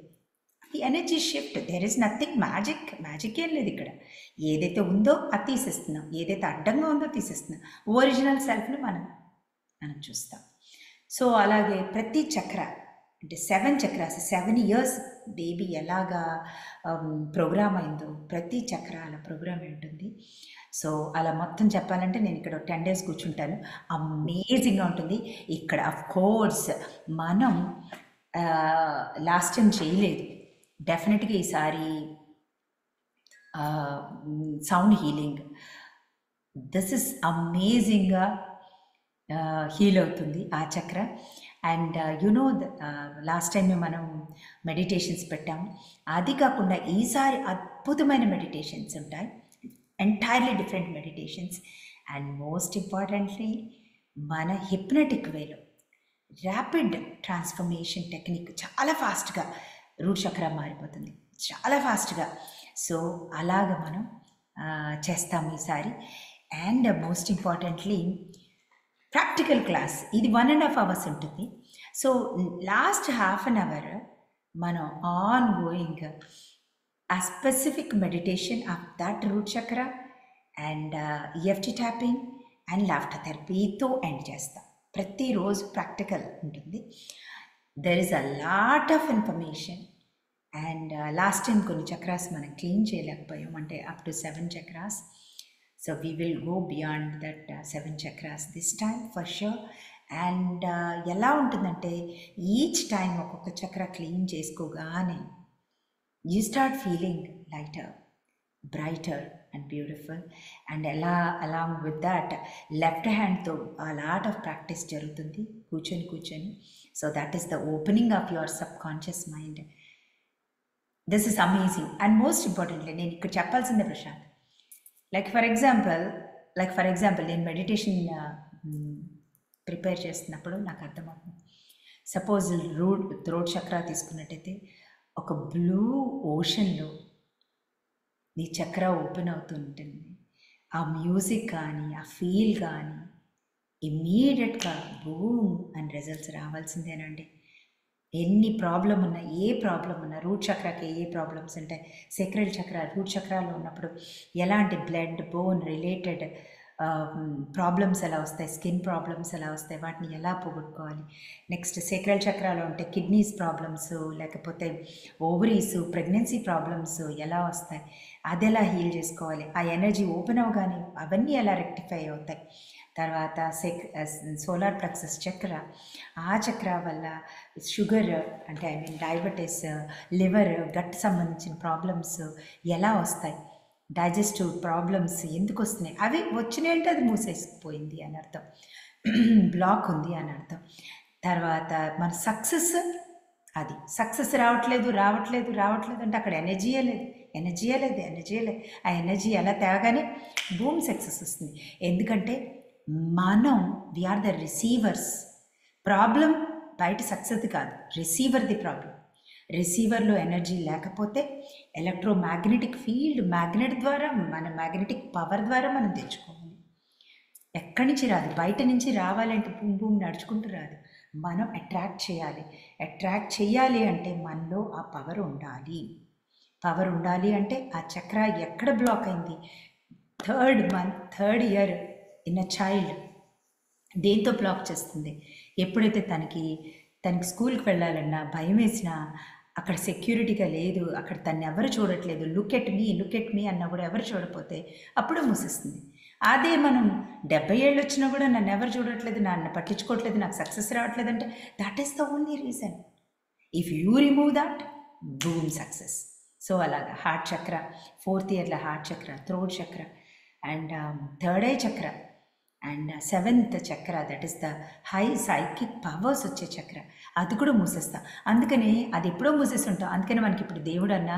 ఈ energy shift. There is nothing magic ఏం లేదు ఇక్కడ. ఏదైతే ఉందో అది తీసేస్తున్నాం, ఏదైతే అడ్డంగా ఉందో తీసేస్తున్నాం. ఒరిజినల్ సెల్ఫ్ని మనం చూస్తాం. సో అలాగే ప్రతి చక్ర అంటే 7 చక్రాస్, 7 years బేబీ ఎలాగా ప్రోగ్రామ్ అయిందో ప్రతి చక్ర అలా ప్రోగ్రామ్ అయి ఉంటుంది. సో అలా మొత్తం చెప్పాలంటే నేను ఇక్కడ 10 days కూర్చుంటాను. అమేజింగ్గా ఉంటుంది. ఇక్కడ అఫ్ కోర్స్ మనం లాస్ట్ టైం చేయలేదు. డెఫినెట్గా ఈసారి సౌండ్ హీలింగ్ దిస్ ఇస్ అమేజింగ్గా హీల్ అవుతుంది ఆ చక్ర. అండ్ లాస్ట్ టైం మనం మెడిటేషన్స్ పెట్టాం. అది కాకుండా ఈసారి అద్భుతమైన మెడిటేషన్స్ ఉంటాయి, entirely different meditations. And most importantly మన హిప్నటిక్ వేలో ర్యాపిడ్ ట్రాన్స్ఫర్మేషన్ టెక్నిక్ చాలా ఫాస్ట్గా రూట్ చక్ర మారిపోతుంది, చాలా ఫాస్ట్గా. సో అలాగ మనం చేస్తాము ఈసారి. And most importantly practical class ఇది 1.5 hours ఉంటుంది. So last half an hour మనం ఆన్ గోయింగ్ ఆ specific meditation of that root chakra and EFT tapping and laughter థెరపీతో ఎండ్ చేస్తాం. ప్రతిరోజు ప్రాక్టికల్ ఉంటుంది. There is a lot of information. And last time కొన్ని చక్రాస్ మనం క్లీన్ చేయలేకపోయాం, అంటే up to 7 chakras. So we will go beyond that 7 chakras this time for sure. And ఎలా ఉంటుందంటే ఈచ్ టైం ఒక్కొక్క చక్ర క్లీన్ చేసుకోగానే you start feeling lighter, brighter and beautiful. And along with that left హ్యాండ్తో a lot of practice జరుగుతుంది కూర్చొని. So that is the opening of your subconscious mind. This is amazing. And most importantly నేను ఇక్కడ చెప్పాల్సిందే Prashant, like for example నేను meditation prepare చేస్తున్నప్పుడు నాకు అర్థమవుతుంది. సపోజ్ థ్రోట్ చక్ర తీసుకున్నట్టయితే ఒక బ్లూ ఓషన్లో నీ చక్ర ఓపెన్ అవుతూ ఉంటుంది. ఆ మ్యూజిక్ కానీ ఆ ఫీల్ కానీ ఇమ్మీడియట్గా బూమ్ అండ్ రిజల్ట్స్ రావాల్సిందేనండి. ఎన్ని ప్రాబ్లం ఉన్నా, ఏ ప్రాబ్లం ఉన్నా, రూట్ చక్రకి ఏ ప్రాబ్లమ్స్ ఉంటాయి, సెక్రల్ చక్ర రూట్ చక్రాల్లో ఉన్నప్పుడు ఎలాంటి బ్లడ్ బోన్ రిలేటెడ్ ప్రాబ్లమ్స్ ఎలా వస్తాయి, స్కిన్ ప్రాబ్లమ్స్ ఎలా వస్తాయి, వాటిని ఎలా పోగొట్టుకోవాలి. నెక్స్ట్ సేక్రల్ చక్రాలో ఉంటే కిడ్నీస్ ప్రాబ్లమ్స్, లేకపోతే ఓవరీస్, ప్రెగ్నెన్సీ ప్రాబ్లమ్స్ ఎలా వస్తాయి, అది ఎలా హీల్ చేసుకోవాలి, ఆ ఎనర్జీ ఓపెన్ అవగానే అవన్నీ ఎలా రెక్టిఫై అవుతాయి. తర్వాత సోలార్ ప్లెక్సస్ చక్ర, ఆ చక్ర వల్ల షుగర్ అంటే డయాబెటీస్, లివర్, గట్ సంబంధించిన ప్రాబ్లమ్స్ ఎలా వస్తాయి, డైజెస్టివ్ ప్రాబ్లమ్స్ ఎందుకు వస్తున్నాయి, అవి వచ్చినాయంటే అది మూసేసిపోయింది అని అర్థం, బ్లాక్ ఉంది అని అర్థం. తర్వాత మన సక్సెస్, అది సక్సెస్ రావట్లేదు అంటే అక్కడ ఎనర్జీయే లేదు. ఆ ఎనర్జీ ఎలా తేగానే బూమ్ సక్సెస్ వస్తుంది. ఎందుకంటే మనం వీఆర్ ద రిసీవర్స్. ప్రాబ్లం బయట సక్సెస్ కాదు, రిసీవర్ది ప్రాబ్లం. రిసీవర్లో ఎనర్జీ లేకపోతే ఎలక్ట్రోమాగ్నెటిక్ ఫీల్డ్, మ్యాగ్నెట్ ద్వారా, మన మ్యాగ్నెటిక్ పవర్ ద్వారా మనం తెచ్చుకోవాలి. ఎక్కడి నుంచి రాదు, బయట నుంచి రావాలంటే భూమి నడుచుకుంటూ రాదు, మనం అట్రాక్ట్ చేయాలి అంటే మనలో ఆ పవర్ ఉండాలి అంటే ఆ చక్ర ఎక్కడ బ్లాక్ అయింది, third year in a child దేంతో బ్లాక్ చేస్తుంది, ఎప్పుడైతే తనకి స్కూల్కి వెళ్ళాలన్నా భయం వేసినా, అక్కడ సెక్యూరిటీగా లేదు, అక్కడ తను ఎవరు చూడట్లేదు, లుక్ ఎట్ మీ అన్నా కూడా ఎవరు చూడకపోతే అప్పుడు మూసేస్తుంది. అదే మనం 70 ఏళ్ళు వచ్చినా కూడా నన్ను ఎవరు చూడట్లేదు, నన్ను పట్టించుకోవట్లేదు, నాకు సక్సెస్ రావట్లేదు అంటే that is the only reason. If you remove that, boom success. So అలాగా హార్ట్ చక్ర, 4th ఇయర్లో హార్ట్ చక్ర, థ్రోట్ చక్ర, అండ్ థర్డ్ ఐ చక్ర, అండ్ 7th చక్ర, that is the high psychic powers వచ్చే చక్ర, అది కూడా మూసేస్తాం. అందుకని అది ఎప్పుడో మూసేసి ఉంటాం. అందుకని మనకి ఇప్పుడు దేవుడు అన్న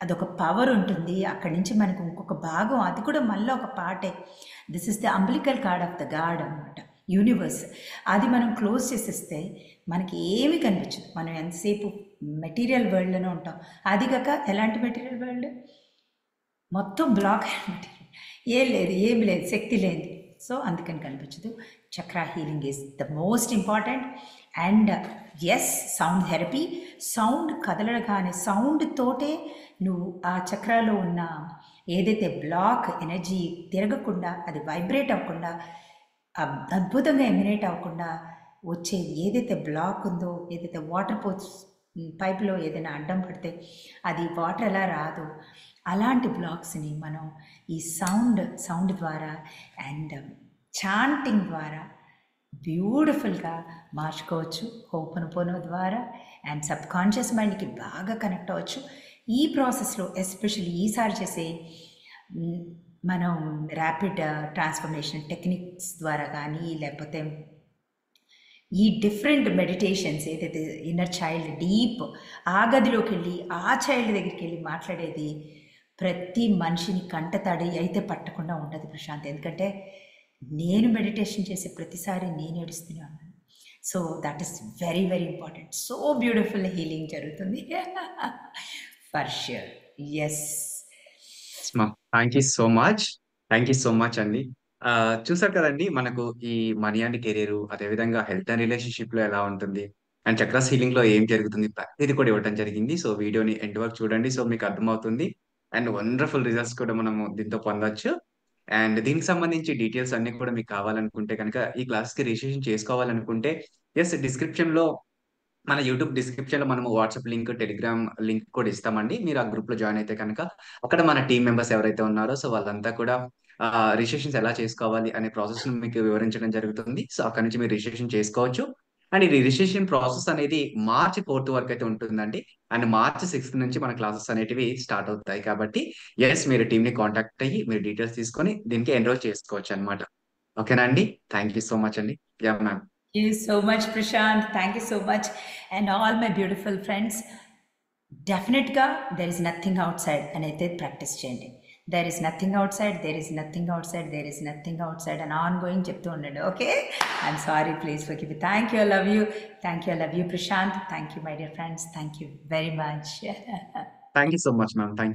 అదొక పవర్ ఉంటుంది, అక్కడి నుంచి మనకు ఇంకొక భాగం, అది కూడా మళ్ళీ ఒక పార్టే. This is the umbilical cord of the god అనమాట, యూనివర్స్. అది మనం క్లోజ్ చేసేస్తే మనకి ఏమీ కనిపించదు. మనం ఎంతసేపు మెటీరియల్ వరల్డ్లోనే ఉంటాం. అది కాక ఎలాంటి మెటీరియల్ వరల్డ్, మొత్తం బ్లాక్ మెటీరియల్, ఏమి లేదు, శక్తి లేనిది. సో అందుకని కనిపించదు. Chakra healing is the most important. And yes, sound therapy, sound కదలగానే సౌండ్ తోటే నువ్వు ఆ చక్రాలో ఉన్న ఏదైతే బ్లాక్ ఎనర్జీ తిరగకుండా, అది వైబ్రేట్ అవ్వకుండా, అద్భుతంగా ఎమినేట్ అవ్వకుండా వచ్చేది ఏదైతే బ్లాక్ ఉందో, ఏదైతే వాటర్ పైప్లో ఏదైనా అడ్డం పడితే అది వాటర్ ఎలా రాదో, అలాంటి బ్లాక్స్ని మనం ఈ సౌండ్ ద్వారా అండ్ చాంటింగ్ ద్వారా బ్యూటిఫుల్గా మార్చుకోవచ్చు. హోపనపోనో ద్వారా అండ్ సబ్ కాన్షియస్ మైండ్కి బాగా కనెక్ట్ అవ్వచ్చు. ఈ ప్రాసెస్లో ఎస్పెషల్లీ ఈసారి చేసే మనం ర్యాపిడ్ ట్రాన్స్ఫర్మేషన్ టెక్నిక్స్ ద్వారా కానీ, లేకపోతే ఈ డిఫరెంట్ మెడిటేషన్స్, ఏదైతే ఇన్నర్ చైల్డ్ డీప్ ఆ గదిలోకి వెళ్ళి ఆ చైల్డ్ దగ్గరికి వెళ్ళి మాట్లాడేది, ప్రతి మనిషిని కంటతడి అయితే పట్టకుండా ఉండదు ప్రశాంత్. ఎందుకంటే నేను మెడిటేషన్ చేసే ప్రతిసారి నేను ఏడుస్తూనే ఉన్నాను. So that is very very important. So beautiful healing జరుగుతుంది for sure. Yes, thank you so much అండి. చూసారు కదండి, మనకు ఈ మనీ అండ్ కెరీర్, అదేవిధంగా హెల్త్ అండ్ రిలేషన్షిప్ లో ఎలా ఉంటుంది, అండ్ చక్రాస్ హీలింగ్ లో ఏం జరుగుతుంది, ప్రతిది కూడా ఇవ్వడం జరిగింది. సో వీడియోని ఎండ్ వరకు చూడండి, సో మీకు అర్థమవుతుంది. అండ్ వండర్ఫుల్ రిజల్ట్స్ కూడా మనము దీంతో పొందొచ్చు. అండ్ దీనికి సంబంధించి డీటెయిల్స్ అన్ని కూడా మీకు కావాలనుకుంటే కనుక, ఈ క్లాస్ కి రిజిస్ట్రేషన్ చేసుకోవాలనుకుంటే, ఎస్, డిస్క్రిప్షన్ లో, మన యూట్యూబ్ డిస్క్రిప్షన్ లో మనము వాట్సాప్ లింక్, టెలిగ్రామ్ లింక్ కూడా ఇస్తామండి. మీరు ఆ గ్రూప్ లో జాయిన్ అయితే కనుక అక్కడ మన టీం మెంబర్స్ ఎవరైతే ఉన్నారో సో వాళ్ళంతా కూడా రిజిస్ట్రేషన్స్ ఎలా చేసుకోవాలి అనే ప్రాసెస్ ను మీకు వివరించడం జరుగుతుంది. సో అక్కడ నుంచి మీరు రిజిస్ట్రేషన్ చేసుకోవచ్చు. అండ్ ఈ రిజిస్ట్రేషన్ ప్రాసెస్ అనేది మార్చి 4th వరకు అయితే ఉంటుందండి. అండ్ మార్చి 6th నుంచి మన క్లాసెస్ అనేటివి స్టార్ట్ అవుతాయి. కాబట్టి ఎస్, మీరు టీమ్ ని కాంటాక్ట్ అయ్యి మీరు డీటెయిల్స్ తీసుకొని దీనికి ఎన్రోల్ చేసుకోవచ్చు అనమాట. ఓకేనా అండి? థ్యాంక్ యూ సో మచ్ అండి. Yeah ma'am. Thank you so much, Prashant. Thank you so much. And all my beautiful friends, డెఫినెట్గా there is nothing outside అని అయితే ప్రాక్టీస్ చేయండి. There is nothing outside, there is nothing outside, there is nothing outside అని ongoing చెప్తూ ఉండండి. Okay, I'm sorry, please forgive me. Thank you, I love you. Thank you, I love you, Prashant. Thank you, my dear friends. Thank you very much. Thank you so much ma'am. Thank